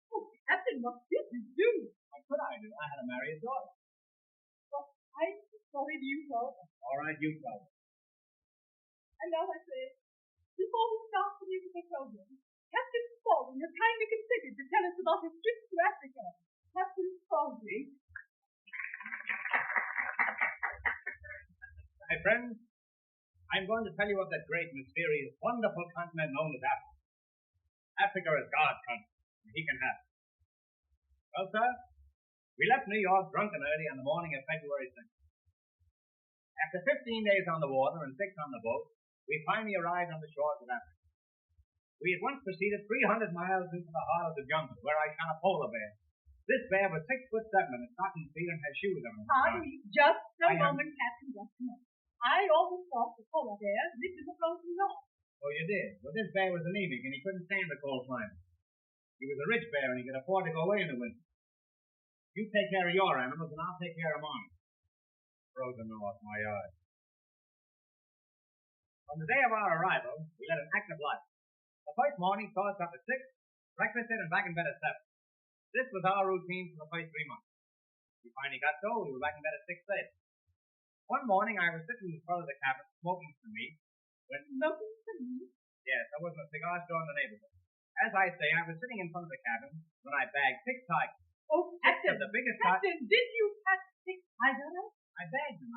Oh, Captain, what did you do? What could I do? I had to marry his daughter. Oh, I'm sorry you know. All right, you tell her. And now I say, before we start the musical program, Captain Spaulding has kindly consented to tell us about his trip to Africa. Captain Spaulding. My friends, I'm going to tell you of that great, mysterious, wonderful continent known as Africa. Africa is God's country, and He can have it. Well, sir, we left New York drunk and early on the morning of February 6th. After 15 days on the water and 6 on the boat, we finally arrived on the shores of Africa. We at once proceeded 300 miles into the heart of the jungle, where I shot a polar bear. This bear was 6'7" in its stocking feet and had shoes on. Pardon me, just a moment, Captain, just a moment. I always thought the polar bears lived in the frozen north. Oh, you did? Well, this bear was anemic, and he couldn't stand the cold climate. He was a rich bear, and he could afford to go away in the winter. You take care of your animals, and I'll take care of mine. Frozen north, my eyes. On the day of our arrival, we led an active life. The first morning saw us up at 6, breakfasted, and back in bed at 7. This was our routine for the first 3 months. We finally got so we were back in bed at 6:30. One morning I was sitting in front of the cabin smoking some meat when... Smoking some meat? Yes, there wasn't a cigar store in the neighborhood. As I say, I was sitting in front of the cabin when I bagged 6 tigers. Oh, Captain, the biggest Captain, did you catch 6 tigers? I bagged them.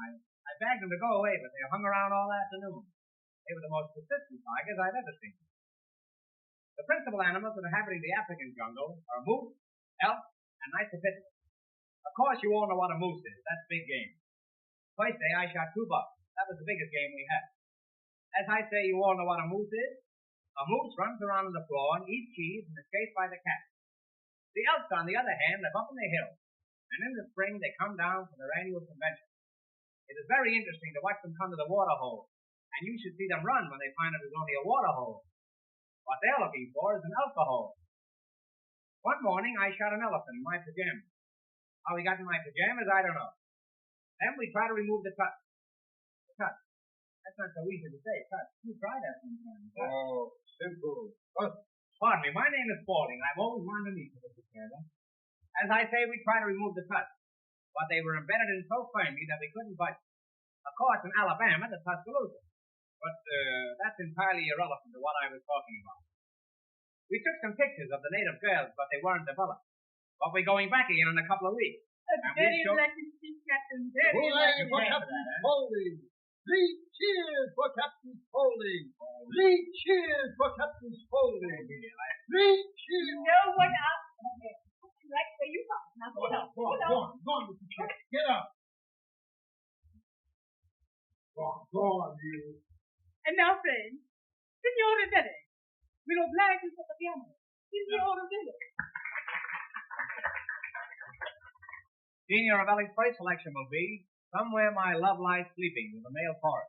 I bagged them to go away, but they hung around all afternoon. They were the most persistent tigers I've ever seen. The principal animals inhabiting the African jungle are moose, elk, and nyctophilus. Of course, you all know what a moose is. That's big game. First day, I shot 2 bucks. That was the biggest game we had. As I say, you all know what a moose is. A moose runs around on the floor and eats cheese and is chased by the cat. The elks, on the other hand, live up in the hills, and in the spring they come down for their annual convention. It is very interesting to watch them come to the water hole, and you should see them run when they find it is only a water hole. What they're looking for is an alcohol. One morning, I shot an elephant in my pajamas. How he got in my pajamas, I don't know. Then we try to remove the cut. The cut. That's not so easy to say, cut. You try that sometime. Oh, simple. Oh, pardon me, my name is Spaulding. I've always wanted to meet you, Mr. Taylor. As I say, we try to remove the cut. But they were embedded in so firmly that we couldn't budge. Of course, in Alabama, the Tuscaloosa. But that's entirely irrelevant to what I was talking about. We took some pictures of the native girls, but they weren't developed. But we're going back again in a couple of weeks. Very lucky to see Captain. Very lucky for Captain Spaulding. 3 cheers for Captain Spaulding. 3 cheers for Captain Spaulding. 3 cheers. want to do it. Gene Aravelli's first selection will be Somewhere My Love Lies Sleeping in the male chorus.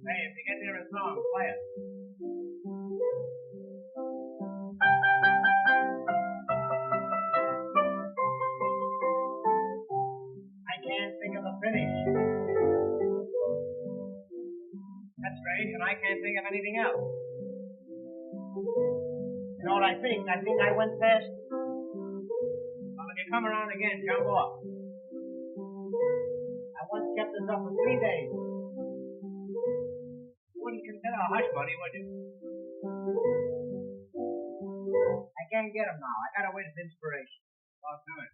Hey, if you get near a song, play it. I can't think of the finish. That's strange, and I can't think of anything else. You know what I think? I think I went past. Well, if you come around again, jump off. I once kept this up for 3 days. You wouldn't consider a hush money, would you? I can't get him now. I gotta wait his inspiration. Well, come in.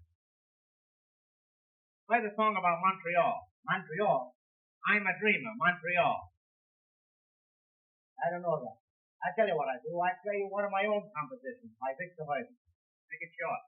Play the song about Montreal. Montreal? I'm a dreamer, Montreal. I don't know that. I'll tell you what I do. I play you one of my own compositions by Victor Heerman. Make it short.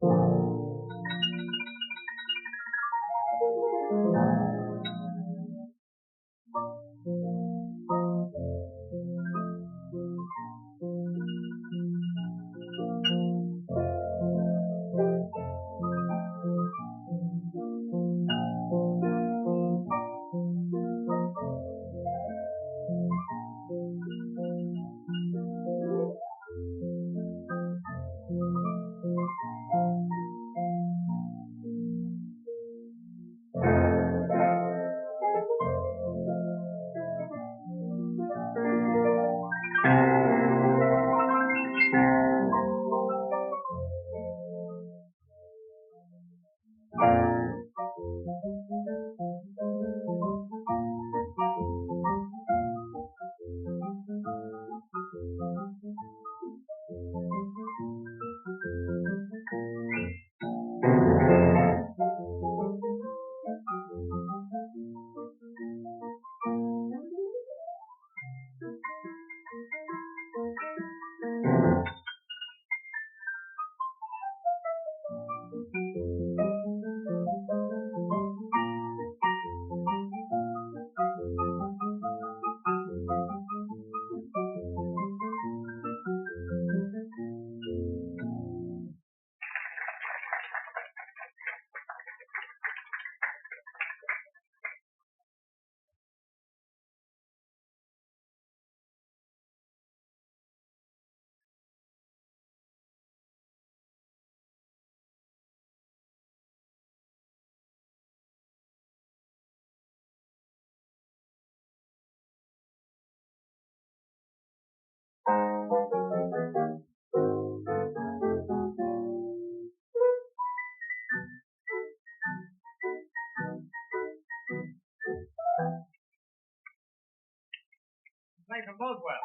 Play from both well.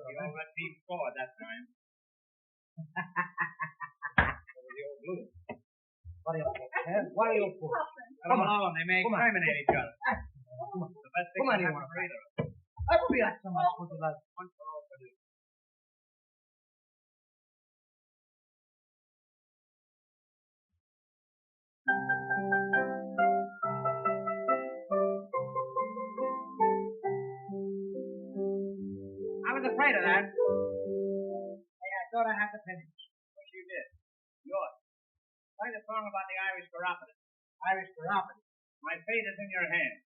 You all got team scored that time. What are you for? I don't know. They may exterminate each other. The best thing to happen for either of them. I will be at so much for the last one for all for this. I was afraid of that. Hey, I thought I had to finish. But you did. Write a song about the Irish chiropodist. Irish chiropodist. My fate is in your hands.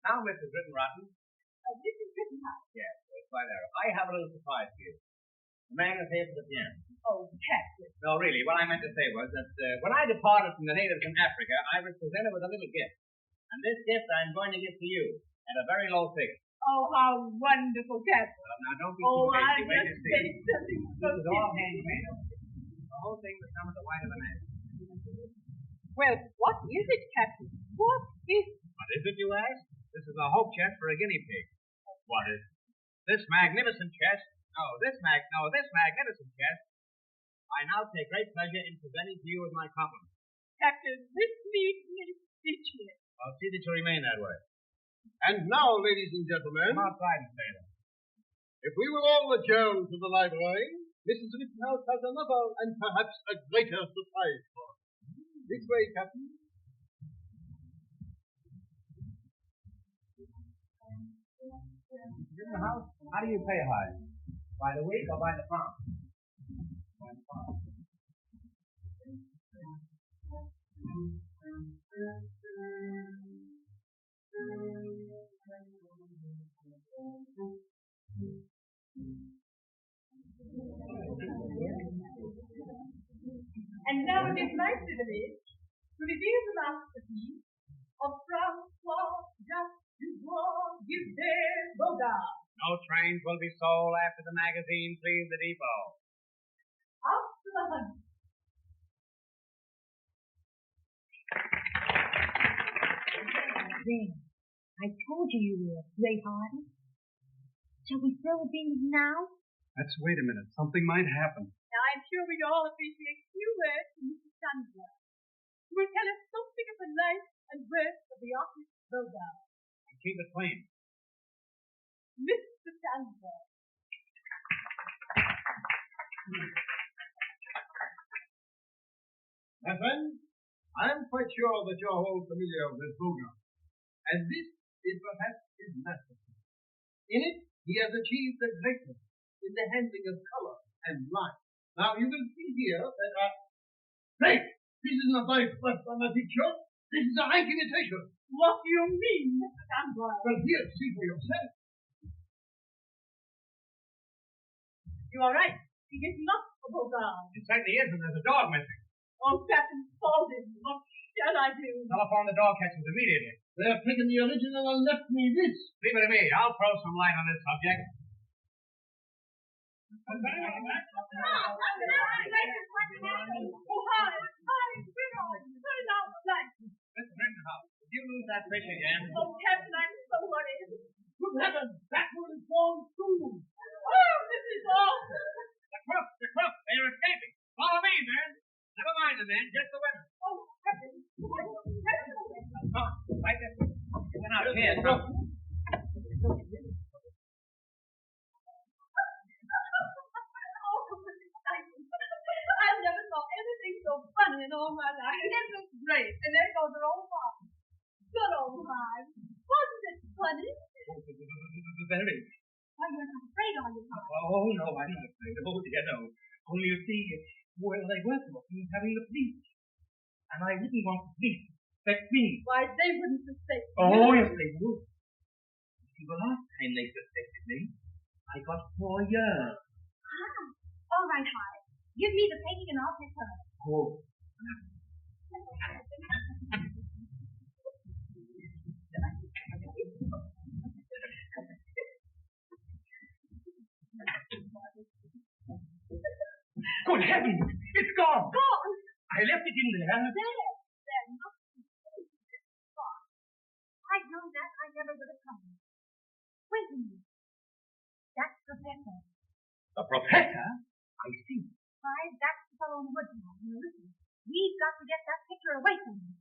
Now, Mrs. Rittenrotten. Mrs. Rittenhouse. Yes, it's quite there. I have a little surprise for you. The man is here for the piano. Oh, Captain. No, really, what I meant to say was that when I departed from the natives in Africa, I was presented with a little gift. And this gift I'm going to give to you at a very low figure. Oh, how wonderful, Captain. Well, now, don't be Oh, too I hasty. Wait just and see. said something so This is all handmade. The whole thing would come at the white of an egg. Well, what is it, Captain? What is it? What is it, you ask? This is a hope chest for a guinea pig. What is it? This magnificent chest. This magnificent chest. I now take great pleasure in presenting to you with my compliments. Captain, this leaves me speechless. I'll see that you remain that way. And now, ladies and gentlemen, Come outside and say that. if we will all adjourn to the library, Mrs. Rittenhouse has another and perhaps a greater surprise for us. This way, Captain. In the house, how do you pay high? By the week or by the pound? By the pound. And now it is my privilege to reveal the masterpiece of François-Jacques Dubois Gilbert Bogart. No trains will be sold after the magazines leave the depot. After the hunt. There. I told you were a great artist. Shall we throw things now? Let's wait a minute. Something might happen. Now, I'm sure we all appreciate a few words from Mr. Sandberg, who will tell us something of the life and work of the artist Bogart. And keep it clean. Mr. Sandberg. My friends, I am quite sure that you're all familiar with Bogart. And this is perhaps his masterpiece. In it, he has achieved a greatness in the handling of color and light. Now, you will see here that Hey! This isn't a by my picture. This is a rank imitation. What do you mean, Mr. Sandberg? Well, here, see for yourself. You are right. It is not a Bogart. It certainly isn't. There's a dog missing. Oh, Captain Spaulding, what shall I do? Telephone the dog catchers immediately. They have taken the original and left me this. Leave it to me. I'll throw some light on this subject. Oh, hi, we're on. Turn out the light. Mr. Rittenhouse, did you lose that fish again? Oh, Captain, I'm so worried. Good heavens, that one is gone too. Oh, this is awful. The crook, they're escaping. Follow me, man. Never mind the men, just the women. Oh, Captain. Come on, right this way. You went out here, come. I never saw anything so funny in all my life. It was great. And there goes their old father. Good old time. Wasn't it funny? Very. Why, you're not afraid, are you, Pop? Oh, no, I'm not afraid. Oh, dear, no. Only you see, well, they were talking of having the police. And I wouldn't want the police to suspect me. Why, they wouldn't suspect you. Oh, yes, they would. See, the last time they suspected me, I got 4 years. Ah, all right, Hart. Give me the painting and I'll take her. Oh. Good heavens! It's gone! Gone! I left it in there. There must be something in the spot. I'd known that, I never would have come. Wait a minute. That's Professor. The professor? I see. Why, that's the fellow in the woods now. Now listen, we've got to get that picture away from him.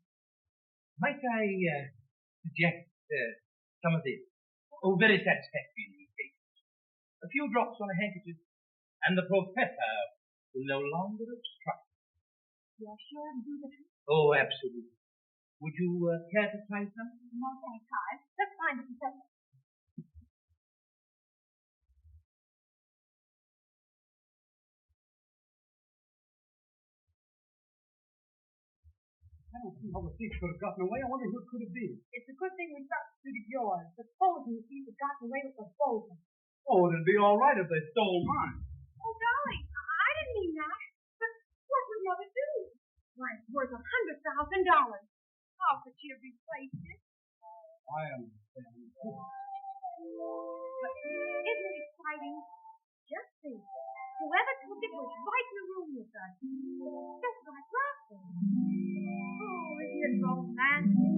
Might I suggest some of this? Oh, very satisfactory in these cases. A few drops on a handkerchief, and the professor will no longer obstruct. You're sure to do the trick? Oh, absolutely. Would you care to try some? No, thanks, Clive. Let's find the professor. I don't see how the thief could have gotten away. I wonder who it could have been. It's a good thing we substituted yours. Supposing the thief had gotten away with the Spaulding. Oh, it'd be all right if they stole mine. Oh, darling, I didn't mean that. But what would Mother do? Why, it's worth $100,000. How could she have replaced it? I understand. But isn't it exciting? Just think. Whoever took it was right in the room with us. Just like last time. Oh, isn't it romantic?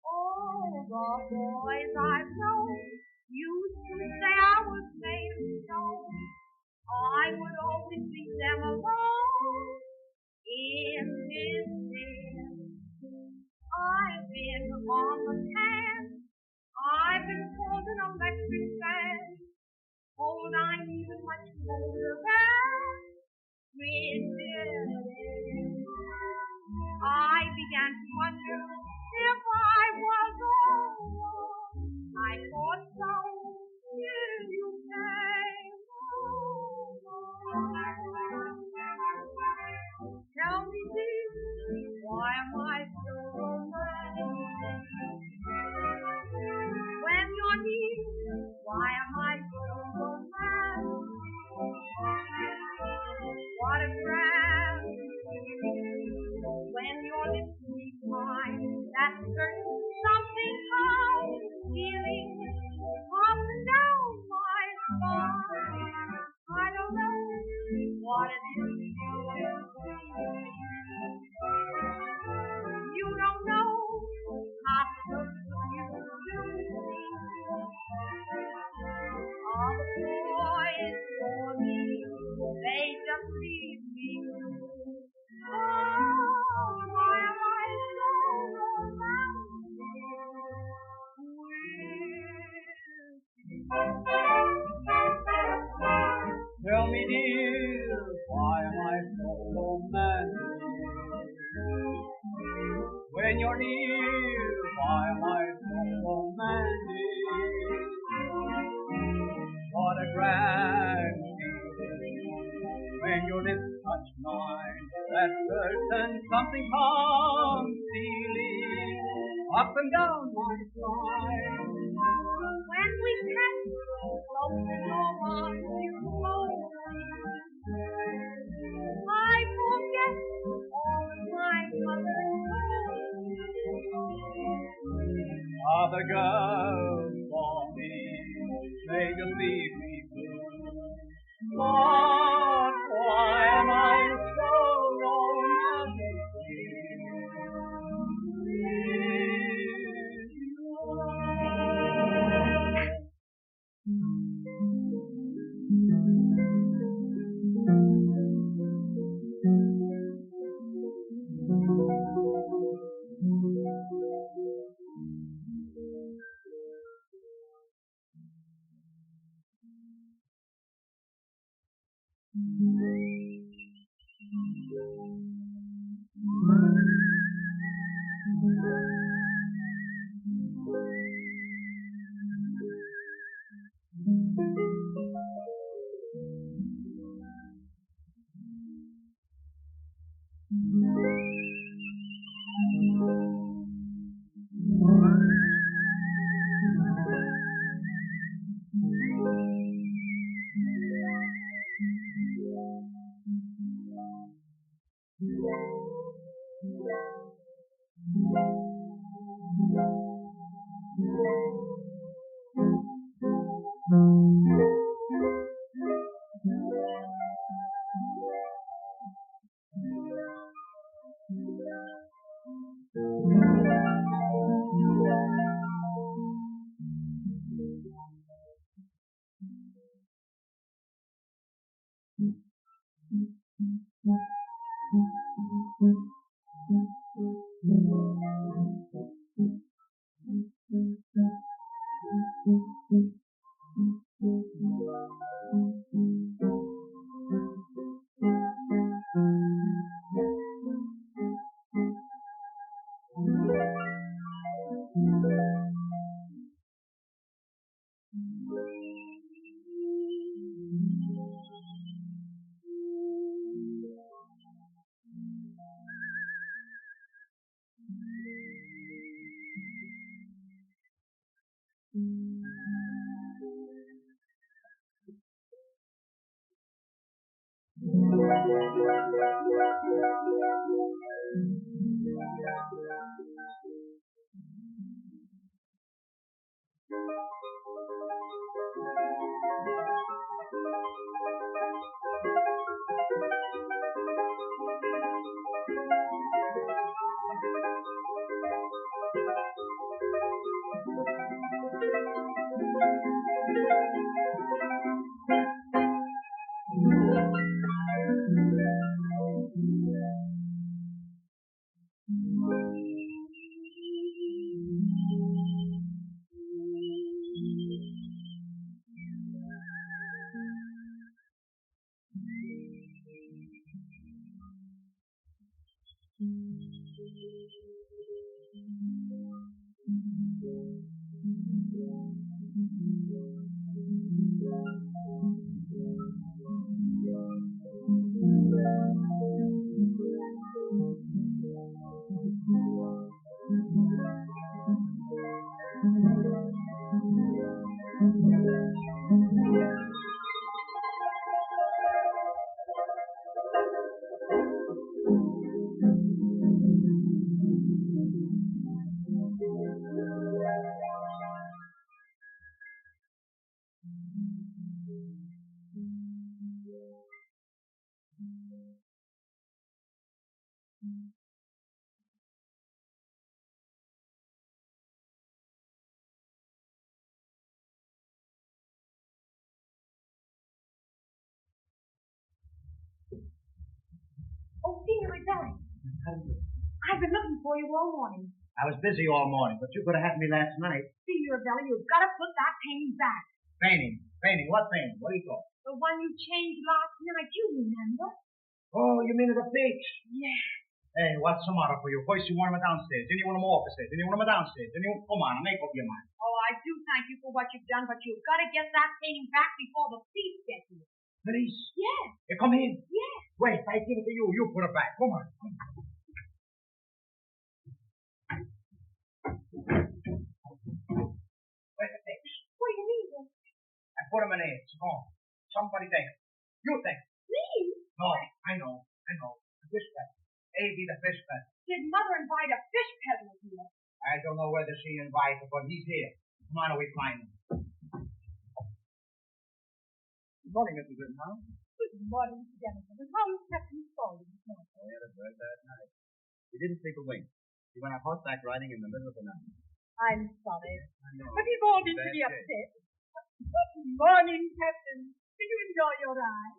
Oh, the boys I've known used to say I was made of stone. I would always leave them alone in this bed. I've been on the pan. I've been called an electric fan. Told I'm even much older than Richard. I began to wonder if I was alone. I thought so till you came along. Tell me, dear, why am I so romantic? When you're near, why am I so romantic? What a drag when you're listening mine. That certain something comes feeling up and down my spine. I don't know what it is. You don't know how close you do me. All the boys for me, they just leave me. Oh, why am I so romantic? Tell me, dear, why am I so romantic? When you're near, why am I so romantic? What a grand feeling when your lips touch mine. That certain something comes stealing up and down my spine. When we catch close in your arms, you hold me. I forget all that my mother told me. Other girls for me, they just leave me blue. But why am I so romantic? Oh, dear, it's Alex. I've been looking for you all morning. I was busy all morning, but you could have had me last night. Dear Bella, you've got to put that painting back. Painting? Painting? What painting? What do you call it? The one you changed last night, you remember? Oh, you mean at the beach? Yeah. Hey, what's the matter for you? First you want him downstairs, then you want him upstairs, then you want him downstairs, then you... Come on, make up your mind. Oh, I do thank you for what you've done, but you've got to get that painting back before the police get here. Police? Yes. You come in. Yes. Wait, I give it to you. You put it back. Come on. Where's the tapes? What do you mean? I put them in here. It's gone. Somebody take it. You take it. Me? No, I know. The fish peddler. A.B. the fish peddler. Did Mother invite a fish peddler here? I don't know whether she invited, but he's here. Come on, we find him. Good morning, Mrs. Rittenhouse. Good morning, gentlemen. How is Captain Spaulding this morning? We had a very bad night. He didn't sleep a wink. He went out horseback riding in the middle of the night. I'm sorry. I know. But we've all been Bad pretty day. upset. Good morning, Captain. Did you enjoy your ride?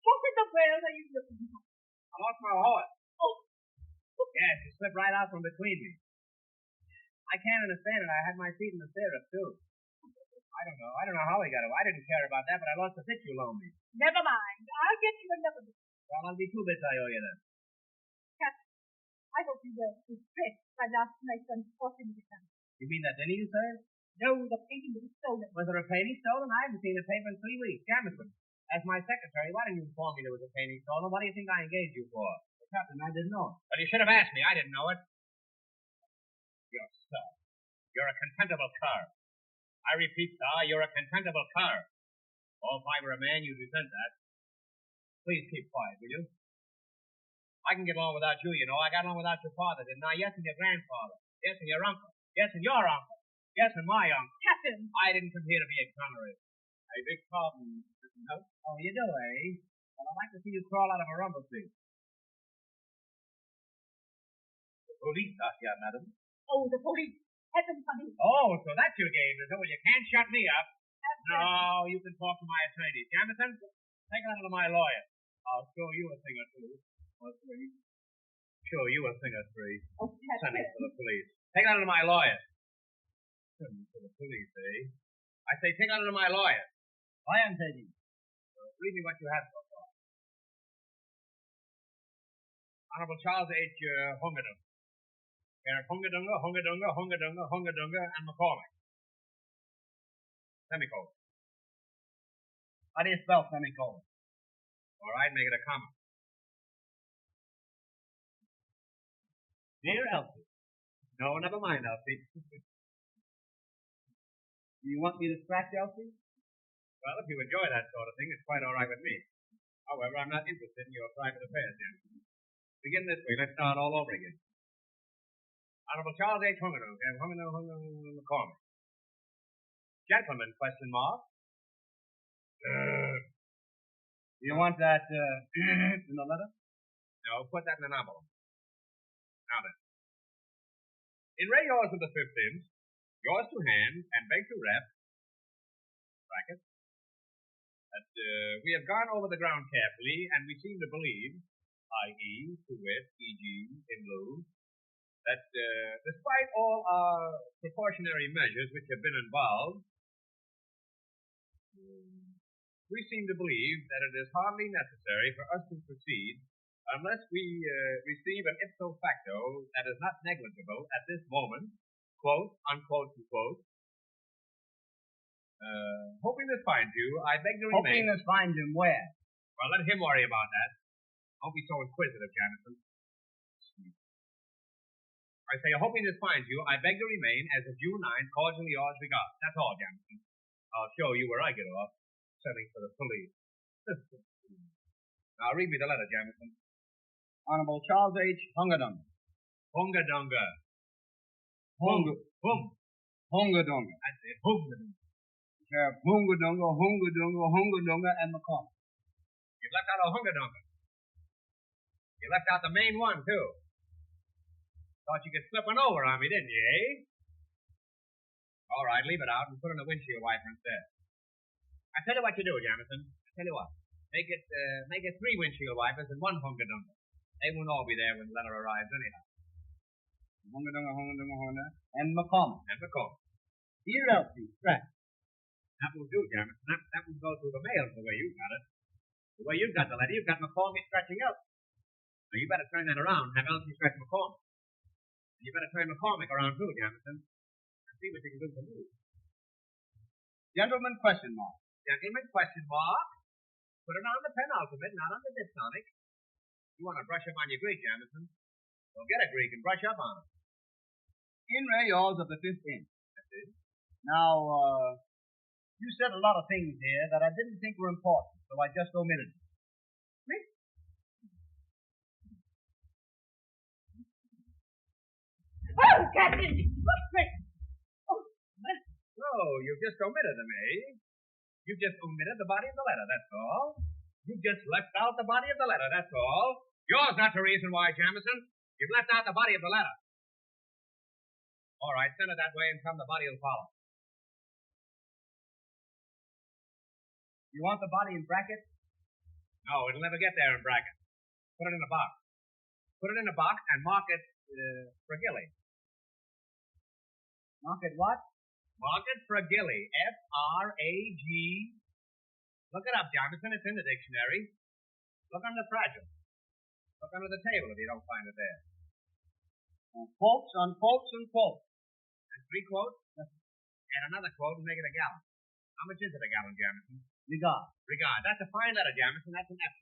What in the world are you looking for? I lost my horse. Oh, Yes, he slipped right out from between me. I can't understand it. I had my feet in the stirrup, too. I don't know how he got away. I didn't care about that, but I lost the fit you loaned me. never mind. I'll get you another bit. Well, I'll be 2 bits I owe you then. Captain, I hope you were impressed by last night's unfortunate event. You mean that dinner you said? No, the painting was stolen. Was there a painting stolen? I haven't seen a paper in 3 weeks. Jamison. As my secretary, why didn't you inform me there was a painting stolen? What do you think I engaged you for? Captain, I didn't know. But you should have asked me. I didn't know it. You're sir. You're a contemptible cur. I repeat, sir, you're a contemptible cur. Oh, if I were a man, you'd resent that. Please keep quiet, will you? I can get along without you, you know. I got along without your father, didn't I? Yes, and your grandfather. Yes, and your uncle. Yes, and your uncle. Yes, and my uncle. Captain! I didn't come here to be exonerated. A big problem, Mr. Hope. Oh, you do, eh? Well, I'd like to see you crawl out of a rumble seat. The police are here, madam. Oh, the police. Heaven forbid. Oh, so that's your game, is it? Well, you can't shut me up. Captain. No, you can talk to my attorney. Jamison, take a letter to my lawyer. I'll show you a thing or two. Or three. Show you a thing or three. Oh, Captain. Sending for the police. Take on to my lawyer. Sending for the police, eh? I say take on to my lawyer. I am taking. Read me what you have so far. Honorable Charles H. Hungadung. Care of Hungadunga, and McCormick. Semicolon. How do you spell semicolon? All right, make it a comma. Dear Elsie. No, never mind, Elsie. Do you want me to scratch Elsie? Well, if you enjoy that sort of thing, it's quite all right with me. However, I'm not interested in your private affairs, Jim. Begin this way. Let's start all over again. Honorable Charles H. Hungadung, McCormick. Gentlemen, question mark. Do you want that in the letter? No, put that in an envelope. Now then. In re yours of the 15th, yours to hand, and beg to rep, bracket, that we have gone over the ground carefully, and we seem to believe, i.e., to wit, e.g., in lieu, that despite all our precautionary measures which have been involved, we seem to believe that it is hardly necessary for us to proceed unless we receive an ipso facto that is not negligible at this moment, quote, unquote, to quote. Hoping this finds you, I beg to remain... Hoping this finds him where? Well, let him worry about that. Don't be so inquisitive, Jamison. I say, hoping this finds you, I beg to remain as of June 9th, cordially yours regards. That's all, Jamison. I'll show you where I get off. Sending for the police. Now, read me the letter, Jamison. Honorable Charles H. Hungadung. Hungadunga. Hungadunga. That's it, Hungadunga. Sheriff Hungadunga, and McCormick. You left out a Hungadunga. You left out the main one, too. Thought you could slip one over on me, didn't you, eh? All right, leave it out and put in a windshield wiper instead. I tell you what you do, Jamison. I tell you what. Make it 3 windshield wipers and 1 Hungadunga. They won't all be there when the letter arrives anyhow. Hungadunga, and McCormick. And McCormick. Dear Elsie, scratch. That will do, Jamison. That will go through the mail the way you got it. The way you've got the letter, you've got McCormick scratching Elsie. Now, you better turn that around and have Elsie scratch McCormick. And you better turn McCormick around, too, Jamison. And see what you can do for me. Gentlemen, question mark. Gentlemen, question mark. Put it on the penultimate, not on the diptonic. You want to brush up on your Greek, Jamison? Well, get a Greek and brush up on it. In re yours of the 15th. That's it. Now, you said a lot of things here that I didn't think were important, so I just omitted them. Oh, Captain! What's this? Oh, Oh, you've just omitted them, eh? You just omitted the body of the letter, that's all. You just left out the body of the letter, that's all. Yours not the reason why, Jamison. You've left out the body of the letter. All right, send it that way and the body will follow. You want the body in brackets? No, it'll never get there in brackets. Put it in a box. Put it in a box and mark it Fragilli. Mark it what? Mark it Fragilli. F-R-A-G. Look it up, Jamison. It's in the dictionary. Look under fragile. Look under the table if you don't find it there. Quotes on quotes and quotes. And 3 quotes. And another quote and make it a gallon. How much is it a gallon, Jamison? Regard. That's a fine letter, Jamison. That's an F.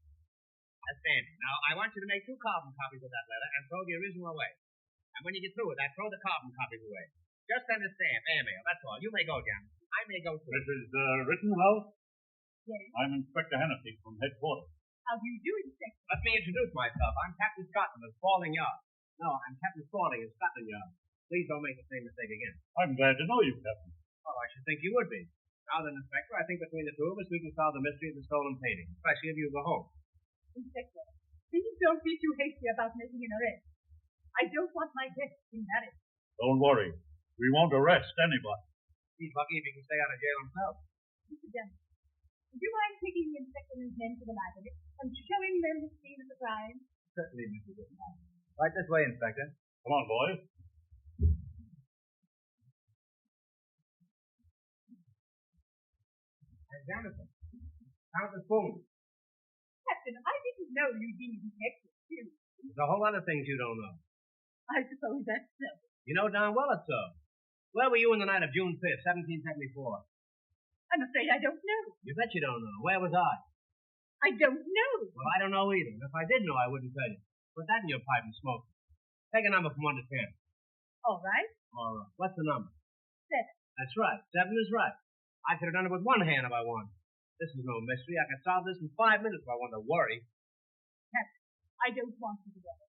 That's standing. Now, I want you to make 2 carbon copies of that letter and throw the original away. And when you get through with that, throw the carbon copies away. Just send a stamp, airmail, that's all. You may go, Jamison. I may go too. Mrs. Rittenhouse? yes. I'm Inspector Hennessy from headquarters. How do you do, Inspector? Let me introduce myself. I'm Captain Scotland of Spaulding Yard. No, I'm Captain Spaulding of Scotland Yard. Please don't make the same mistake again. I'm glad to know you, Captain. Well, I should think you would be. Now then, Inspector, I think between the two of us we can solve the mystery of the stolen painting, especially if you go home. Inspector, please don't be too hasty about making an arrest. I don't want my guests embarrassed. Don't worry. We won't arrest anybody. He's lucky if he can stay out of jail himself. Mr. Dennis, Would you mind taking the inspector and his men to the library and showing them the scene of the crime? Certainly, Mrs. Rittenhouse. Right this way, Inspector. Come on, boys. Jonathan, how's the phone? Captain, I didn't know you'd be in detective, too. There's a whole lot of things you don't know. I suppose that's so. You know darn well it's so. Where were you in the night of June 5th, 1774? I'm afraid I don't know. You bet you don't know. Where was I? I don't know. Well, I don't know either. If I did know, I wouldn't tell you. Put that in your pipe and smoke it. Take a number from 1 to 10. All right. All right. What's the number? 7. That's right. 7 is right. I could have done it with one hand if I wanted. This is no mystery. I could solve this in 5 minutes if I wanted to worry. Captain, I don't want you to worry.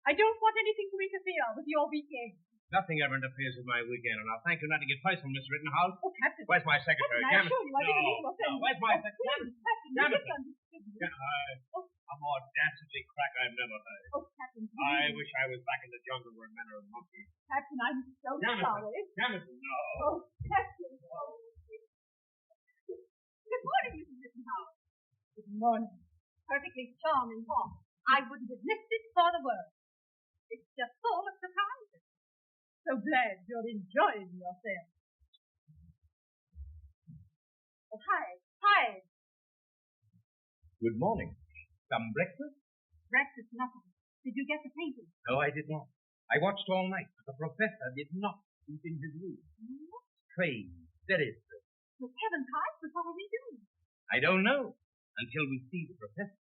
I don't want anything to interfere with your weekend. Nothing ever interferes with my weekend, and I'll thank you not to get personal, Miss Rittenhouse. Oh, Captain. Where's my secretary? Captain, I assure you I didn't mean to offend you. Where's my secretary? Captain, Damn you it. misunderstood me. A more dastardly crack I've never heard. Oh, Captain, I please. wish I was back in the jungle where men are monkeys. Captain, I'm so sorry. Jamison, no. Oh, Captain. Oh. Good morning, Mrs. Rittenhouse. Good morning. Perfectly charming talk. I wouldn't have missed it for the world. It's just full of surprises. So glad you're enjoying yourself. Oh, hi. Hi. Good morning. Some breakfast? Breakfast, nothing. Did you get the painting? No, I did not. I watched all night, but the professor did not sleep in his room. Strange. Very strange. For heaven's sake, what are we doing? I don't know until we see the professor.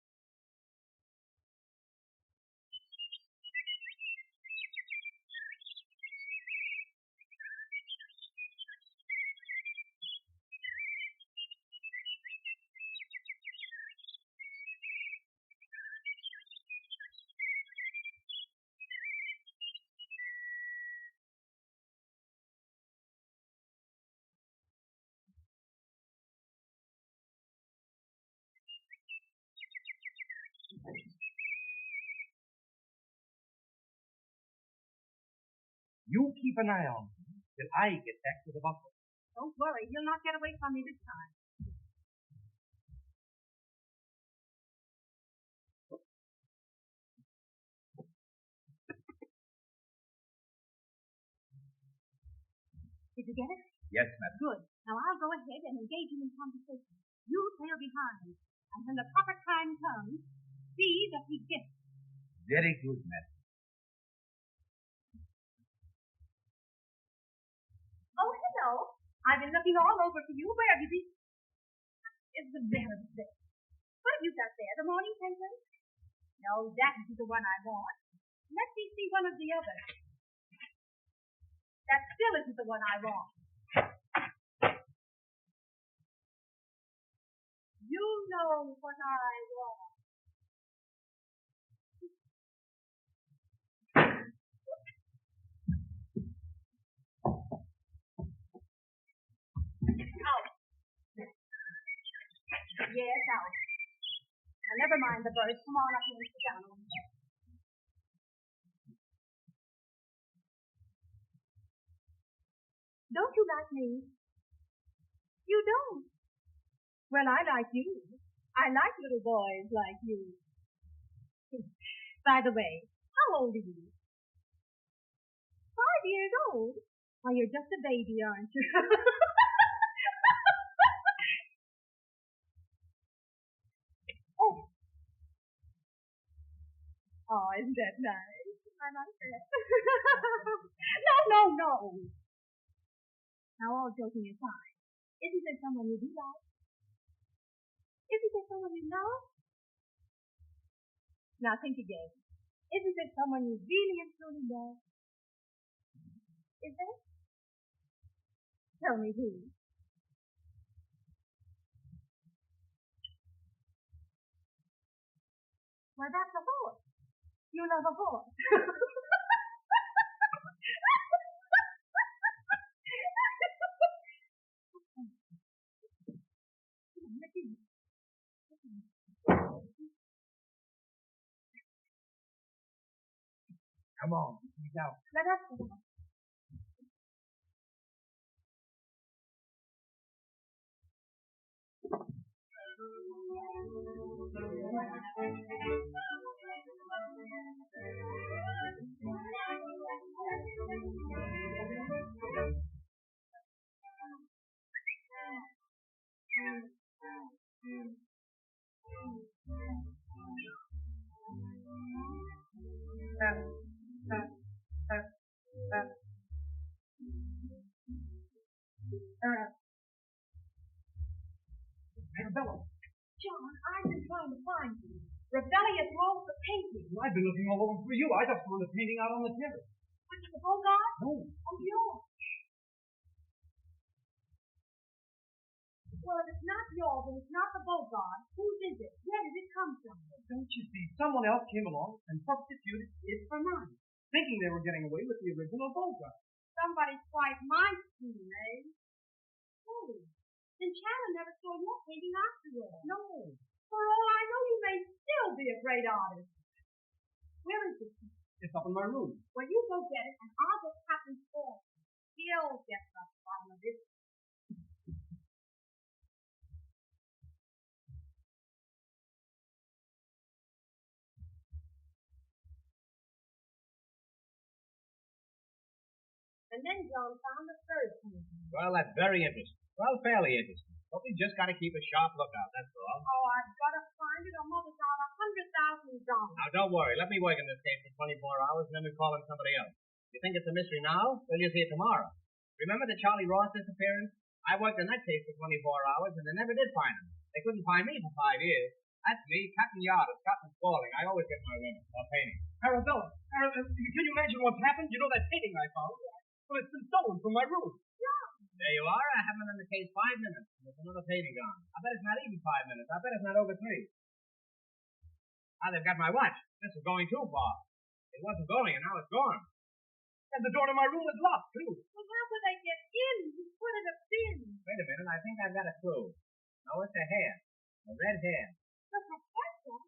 You keep an eye on him till I get back to the bottle. Don't worry, he'll not get away from me this time. Did you get it? Yes, madam. Good. Now I'll go ahead and engage him in conversation. You trail behind. And when the proper time comes, see that he gets it. Very good, madam. Oh, hello. I've been looking all over for you. Where have you been? What is the matter with this? What have you got there? The morning paper? No, that isn't the one I want. Let me see one of the others. That still isn't the one I want. You know what I want. Out. Yes, out. Now, never mind the birds. Come on up here and sit down on the bed. Don't you like me? You don't. Well, I like you. I like little boys like you. By the way, how old are you? 5 years old? Why, you're just a baby, aren't you? Oh. Oh, isn't that nice? I like that. No. Now, all joking aside, isn't there someone you do like? Isn't there someone you love? Now, think again. Isn't there someone you really and truly love? Is there? Tell me who. Well, that's a horse. You love a horse. Come on, he's out. Let us go. Arabella. John, I've been trying to find you. Rebelli has lost the painting. I've been looking all over for you. I just found the painting out on the terrace. What's the Bogart? No. Oh, yours. Well, if it's not yours and it's not the Bogart, whose is it? Where did it come from? Don't you see? Someone else came along and substituted it for mine, thinking they were getting away with the original Bogart. Somebody swiped my scheme, eh? Oh, then Chandler never saw your painting after all. No. For all I know, you may still be a great artist. Where is it? It's up in my room. Well, you go get it, and I'll get Captain Spaulding. He'll get the bottom of it. And then John found the third painting. Well, that's very interesting. Well, fairly interesting. But we just got to keep a sharp lookout, that's all. Oh, I've got to find it, or Mother's out $100,000. Now, don't worry. Let me work in this case for 24 hours, and then we call in somebody else. You think it's a mystery now? Well, you'll see it tomorrow. Remember the Charlie Ross disappearance? I worked in that case for 24 hours, and they never did find him. They couldn't find me for 5 years. That's me, Captain Yard, Captain Spaulding. I always get my women, or painting. Arabella, can you imagine what's happened? You know that painting I found? Well, it's been stolen from my room. There you are. I haven't been in the case 5 minutes. There's another painting gone. I bet it's not even 5 minutes. I bet it's not over 3. Now they've got my watch. This is going too far. It wasn't going, and now it's gone. And the door to my room is locked, too. Well, how could they get in? You could have been. Wait a minute. I think I've got a clue. No, it's a hair. A red hair. The professor?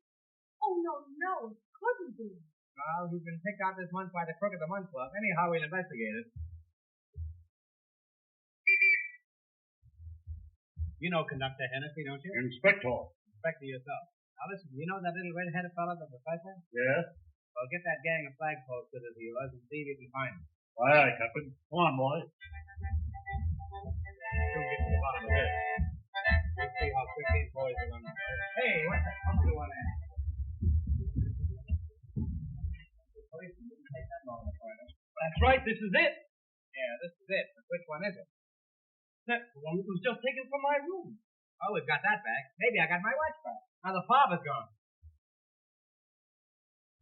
Oh, no. It couldn't be. Well, he's been picked out this month by the crook of the month club. Anyhow, we'll investigate it. You know Conductor Hennessy, don't you? Inspector. Inspector yourself. Now listen, you know that little red-headed fellow, the professor? Yes? Well, get that gang of flagposters of yours and see if you can find him. Aye, aye, Captain. Come on, boy. Soon get to the bottom of this. Let's see how quick these boys are running. Hey, what the hell do you want to ask? That's right, this is it. Yeah, this is it. But which one is it? That's the one that was just taken from my room. Oh, we've got that back. Maybe I got my watch back. Now the fob is gone.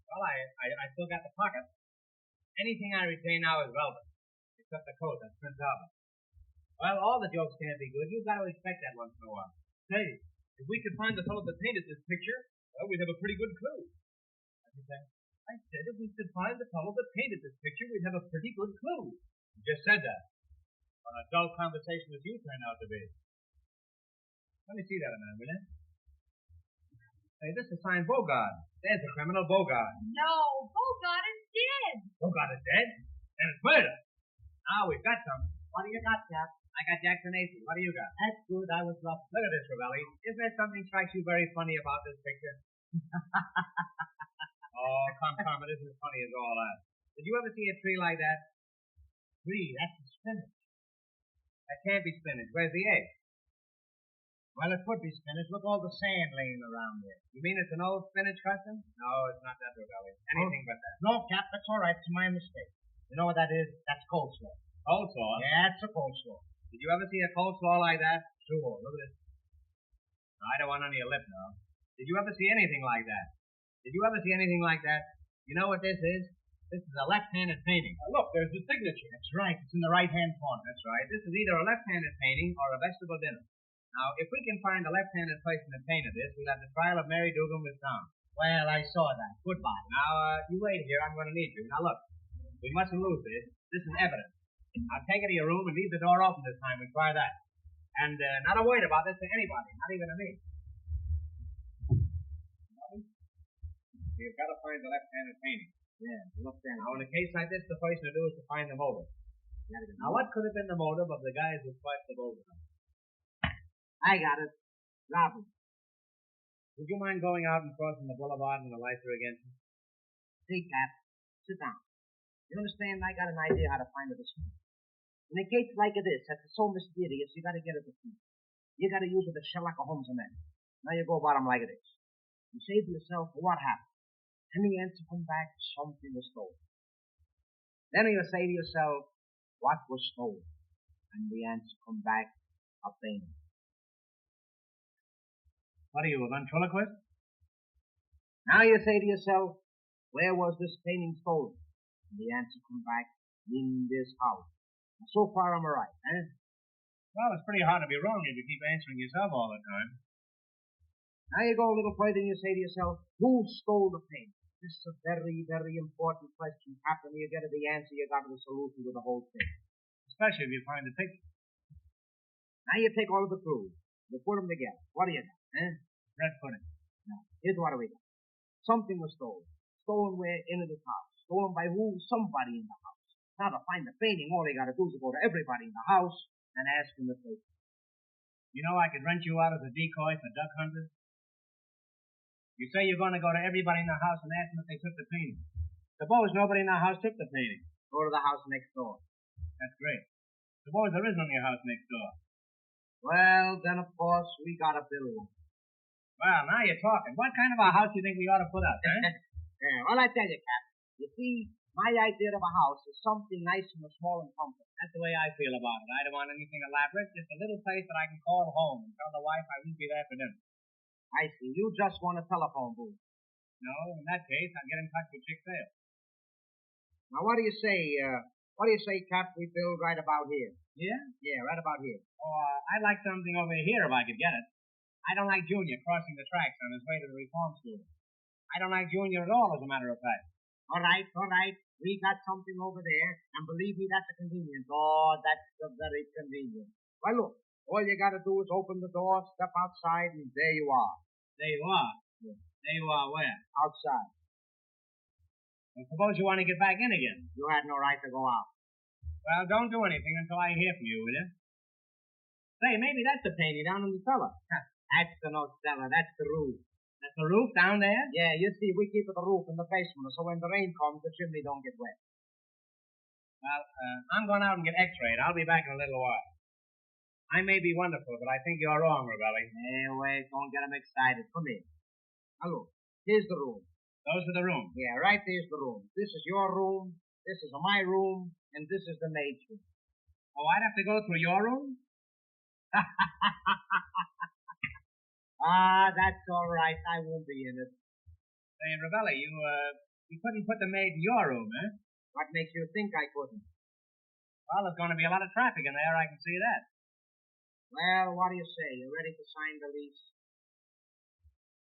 Well, I still got the pocket. Anything I retain now is velvet. Except the coat, that's Prince Albert. Well, all the jokes can't be good. You've got to expect that once in a while. Say, if we could find the fellow that painted this picture, well, we'd have a pretty good clue. What did you say? I said if we could find the fellow that painted this picture, we'd have a pretty good clue. You just said that. What a dull conversation as you turned out to be. Let me see that a minute, will you? Hey, this is signed Bogart. There's the criminal Bogart. No, Bogart is dead. Bogart is dead? Then it's murder. Now we've got something. What do you got, Cap? I got Jackson Acey. What do you got? That's good. I was rough. Look at this, Ravelli. Isn't there something strikes you very funny about this picture? Oh, come, it isn't as funny as all that. Did you ever see a tree like that? Tree? That's a spinach. That can't be spinach. Where's the egg? Well, it could be spinach. Look, all the sand laying around there. You mean it's an old spinach custom? No, it's not that, Ravelli. Anything but that. No, Cap, that's all right. It's my mistake. You know what that is? That's coleslaw. Coleslaw? Yeah, it's a coleslaw. Did you ever see a coleslaw like that? Sure. Look at this. No, I don't want any of your lip now. Did you ever see anything like that? Did you ever see anything like that? You know what this is? This is a left-handed painting. Look, there's the signature. That's right. It's in the right-hand corner. That's right. This is either a left-handed painting or a vegetable dinner. Now, if we can find a left-handed person that painted this, we'll have the trial of Mary Dugan with Tom. Well, I saw that. Goodbye. Now, you wait here. I'm going to need you. Now, look. We mustn't lose this. This is evidence. Now, take it to your room and leave the door open this time. We'll try that. And not a word about this to anybody, not even to me. You've got to find the left-handed painting. Yeah, look down. Now, in a case like this, the first thing to do is to find the motive. Now, what could have been the motive of the guys who swiped the boat? I got it. Robbery. Would you mind going out and crossing the boulevard when the lights are against you? See, Cap, sit down. You understand, I got an idea how to find it this morning. In a case like this, that's so mysterious, you gotta get it to feet. You gotta use it as Sherlock Holmes and then. Now you go about 'em like it is. You say to yourself, what happened? And the answer come back, something was stolen. Then you say to yourself, what was stolen? And the answer come back, a painting. What are you, a ventriloquist? Now you say to yourself, where was this painting stolen? And the answer come back, in this house. Now, so far I'm right, eh? Well, it's pretty hard to be wrong if you keep answering yourself all the time. Now you go a little further and you say to yourself, who stole the painting? This is a very, very important question. After you get to the answer, you got to the solution to the whole thing. Especially if you find the picture. Now you take all of the clues. You put them together. What do you got, eh? Red pudding. Now, here's what we got. Something was stolen. Stolen where? Into this house. Stolen by who? Somebody in the house. Now to find the painting, all you got to do is go to everybody in the house and ask them the place. You know I could rent you out as a decoy for duck hunters? You say you're going to go to everybody in the house and ask them if they took the painting. Suppose nobody in the house took the painting. Go to the house next door. That's great. Suppose there isn't any house next door. Well, then of course we got to build one. Well, now you're talking. What kind of a house do you think we ought to put up, eh? Yeah, well, I tell you, Cap. You see, my idea of a house is something nice and small and comfortable. That's the way I feel about it. I don't want anything elaborate, just a little place that I can call home and tell the wife I won't be there for dinner. I see. You just want a telephone booth. No, in that case, I'll get in touch with Chick Sale. Now, what do you say, Cap, we build right about here? Here? Yeah, right about here. Oh, I'd like something over here if I could get it. I don't like Junior crossing the tracks on his way to the reform school. I don't like Junior at all, as a matter of fact. All right. We got something over there, and believe me, that's a convenience. Oh, that's very convenient. Well, look, all you got to do is open the door, step outside, and there you are. There you are? Yeah. There you are where? Outside. And suppose you want to get back in again. You had no right to go out. Well, don't do anything until I hear from you, will you? Say, maybe that's the painting down in the cellar. That's no cellar. That's the roof. That's the roof down there? Yeah, you see, we keep the roof in the basement, so when the rain comes, the chimney don't get wet. Well, I'm going out and get x-rayed. I'll be back in a little while. I may be wonderful, but I think you're wrong, Ravelli. Hey, wait, don't get him excited. Come here. Now look, here's the room. Those are the rooms. Yeah, right there's the room. This is your room, this is my room, and this is the maid's room. Oh, I'd have to go through your room? That's all right. I won't be in it. Say, Ravelli, you couldn't put the maid in your room, eh? What makes you think I couldn't? Well, there's going to be a lot of traffic in there, I can see that. Well, what do you say? You ready to sign the lease?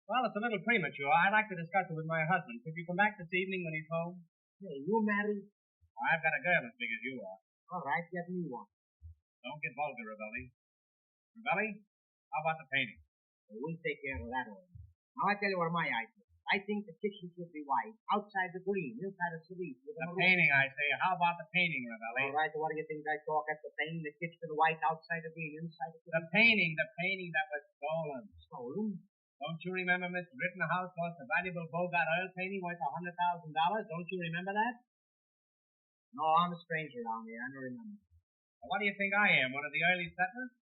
Well, it's a little premature. I'd like to discuss it with my husband. Could you come back this evening when he's home? Hey, you married? Well, I've got a girl as big as you are. All right, get me one. Don't get vulgar, Ravelli. Ravelli, how about the painting? We'll take care of that one. Now, I tell you what my idea. I think the kitchen should be white, outside the green, inside the cerise. The painting, I say. How about the painting, Ravelli? All right, what do you think I talk at the painting? The kitchen white, outside the green, inside the green. The painting that was stolen. Stolen? Don't you remember Miss Rittenhouse lost a valuable Bogart oil painting worth $100,000? Don't you remember that? No, I'm a stranger down here. I don't remember. Well, what do you think I am, one of the early settlers?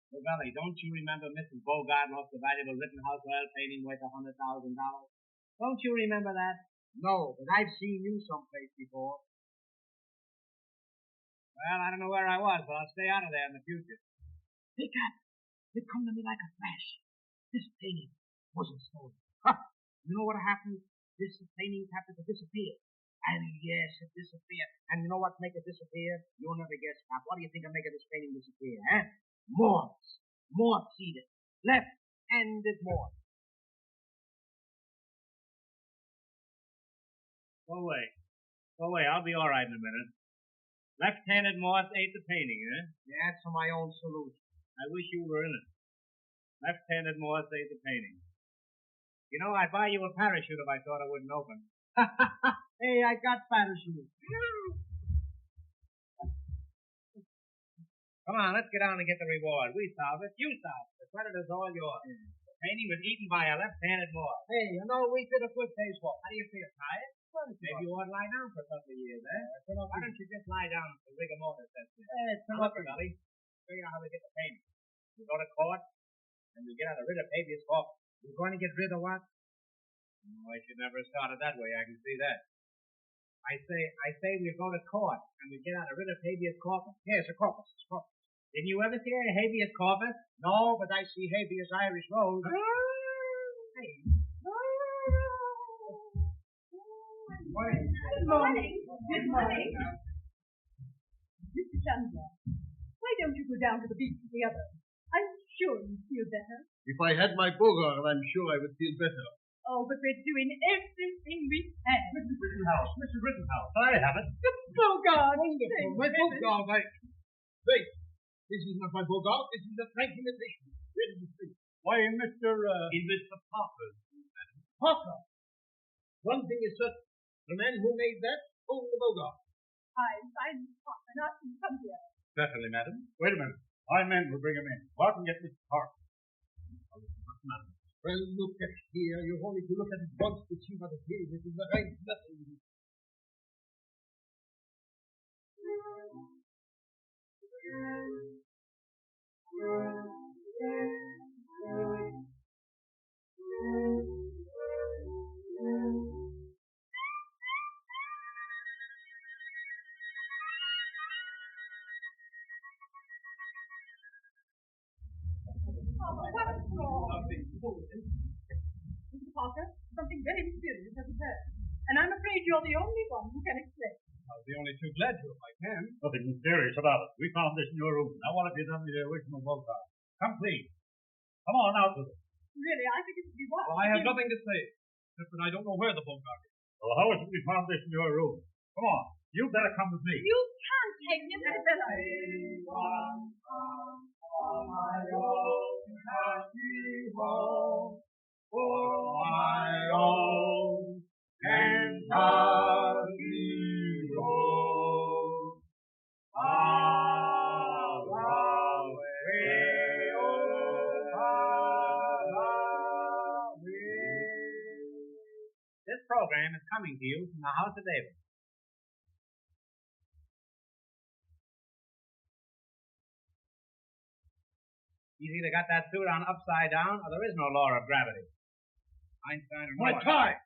Ravelli, don't you remember Mrs. Bogart lost a valuable Rittenhouse oil painting worth $100,000? Don't you remember that? No, but I've seen you someplace before. Well, I don't know where I was, but I'll stay out of there in the future. Hey, Cap, it come to me like a flash. This painting wasn't stolen. Ha! You know what happened? This painting happened to disappear. And yes, it disappeared. And you know what make it disappear? You'll never guess, Cap. What do you think will make this painting disappear, eh? Morse. Morse eat it. Left-handed Morse. Go away. I'll be all right in a minute. Left-handed Morse ate the painting, eh? Yeah, that's my own solution. I wish you were in it. Left-handed Morse ate the painting. You know, I'd buy you a parachute if I thought it wouldn't open. Hey, I got parachute. Come on, let's get down and get the reward. We solved it. You solved it. The credit is all yours. painting was eaten by a left-handed boy. Hey, you know, we did a good day's work. How do you feel, tired? Maybe you ought to lie down for a couple of years, eh? Why don't you just lie down for rigor mortis, that's it. Now, look, Gully, figure out how we get the payment. We go to court, and we get out rid of habeas corpus. We're going to get rid of what? Oh, I should never have started that way, I can see that. I say we go to court, and we get out rid of habeas corpus. Yes, a corpus. Didn't you ever see a habeas corpus? No, but I see habeas Irish rose. Hey. Good morning. Good morning. Mr. Chandler, why don't you go down to the beach with the others? I'm sure you'd feel better. If I had my Bogart, I'm sure I would feel better. Oh, but we're doing everything we can. Mrs. Rittenhouse, I have it. The Bogart. Wonderful. My Bogart, Wait, this is not my Bogart, this is a Franklin edition. Where did you see? Why, in Mr. Parker's. Parker. One thing is certain. The man who made that owned the Bogart. I'm Parker, not to come here. Certainly, madam. Wait a minute. My men will bring him in. Go out and get Mr. Parker. Well, look at here. You only to look at it once to see what it is. It is the right nothing. Mr. Parker, something very mysterious has occurred, and I'm afraid you're the only one who can explain. I'll be only too glad to if I can. Nothing mysterious about it. We found this in your room. Now, what have you done with the original Bogart? Come clean. Come on, out with it. Really, I think it would be wise. Well, I have nothing to say, except that I don't know where the Bogart is. Well, how is it we found this in your room? Come on. You better come with me. You can't take him. I better. This program is coming to you from the House of David. He's either got that suit on upside down, or there is no law of gravity. Einstein or My Morris. tie!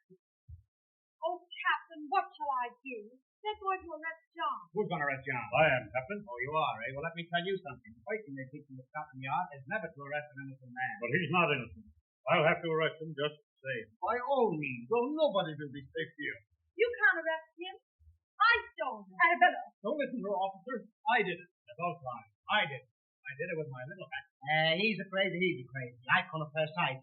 Oh, Captain, what shall I do? They're going to arrest John. Who's going to arrest John? I am, Captain. Oh, you are, eh? Well, let me tell you something. The first thing they teach in the Scotland Yard is never to arrest an innocent man. But he's not innocent. I'll have to arrest him just the same. By all means, though nobody will be safe here. You can't arrest him. I stole him. Arabella. Don't listen to her, officer. I did it. That's all fine. I did it. I did it with my little hat. He's a crazy. I call it first sight.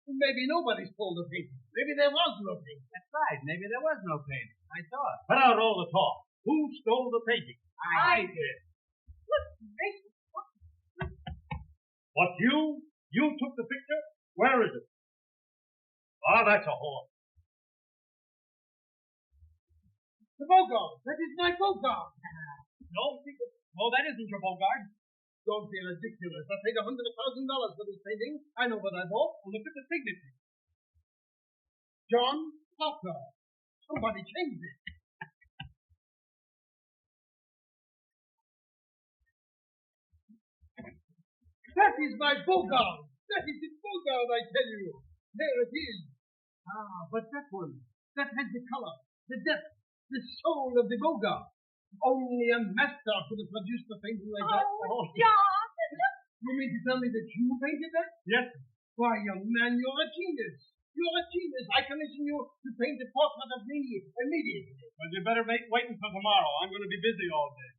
Maybe nobody stole the painting. Maybe there was no painting. That's right. Maybe there was no painting. I saw it. Cut out all the talk. Who stole the painting? I did. Good gracious. What, you? You took the picture? Where is it? Ah, that's a horse. The Bogart! That is my Bogart! No, that isn't your Bogart. Don't be ridiculous. I paid $100,000 for this painting. I know what I bought. Look at the signature. John Parker. Somebody changed it. That is my Bogart. That is the Bogart, I tell you. There it is. Ah, but that one, that had the color, the depth, the soul of the Bogart. Only a master could have produced a painting like that. Oh, John! You mean to tell me that you painted that? Yes. Why, young man, you're a genius. You're a genius. I commission you to paint a portrait of me immediately. Well, you better wait until tomorrow. I'm going to be busy all day.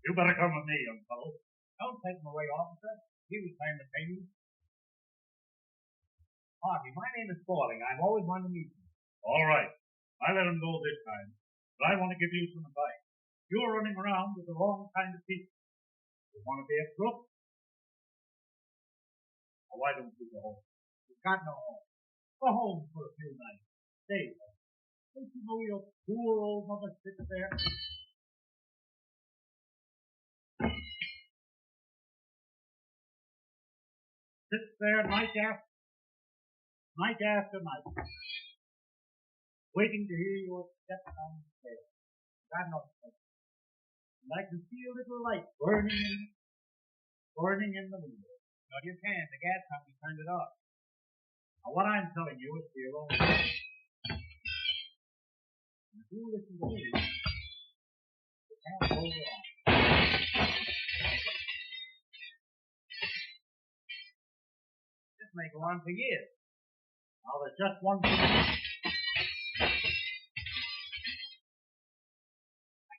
You better come with me, young fellow. Don't take him away, officer. He was trying to pay me. Harvey, my name is Spaulding. I've always wanted to meet you. All right. I let him go this time. But I want to give you some advice. You're running around with the wrong kind of people. You want to be a crook? Or why don't you go home? You've got no home. Go home for a few nights. Stay there. Don't you know your poor old mother sits there? sits there night after night, waiting to hear your step downstairs. I'm not step. And I can see a little light burning in the window. No, you can't. The gas company turned it off. Now, what I'm telling you is for your own good. If you listen to me, you can't hold on. This may go on for years. Now, there's just one thing. I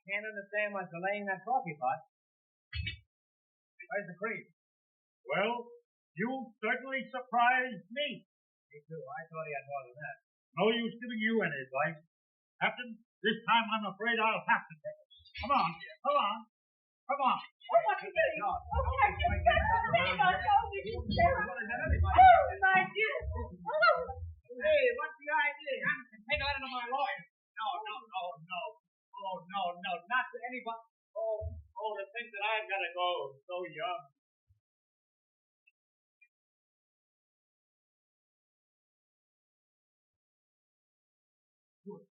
can't understand what's delaying that coffee pot. Where's the cream? Well, you certainly surprised me. Me too. I thought he had more than that. No use giving you any advice. Captain, this time I'm afraid I'll have to take it. Come on, dear. Come on. Come on. Oh, what's he doing? No. Oh, Captain, please don't go. This is terrible. Everybody. Oh, my goodness. Oh. Hey, what's the idea? I'm going to take a letter to my lawyer. No. Oh, no, not to anybody. Oh, to think that I've got to go so young.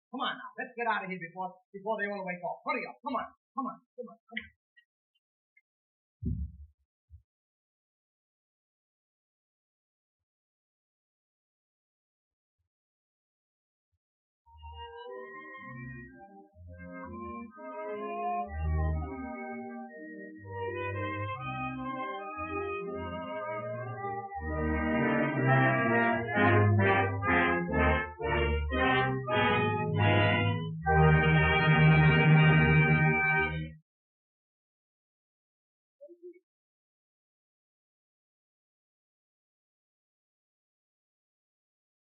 Come on now, let's get out of here before they all wake up. Hurry up, come on.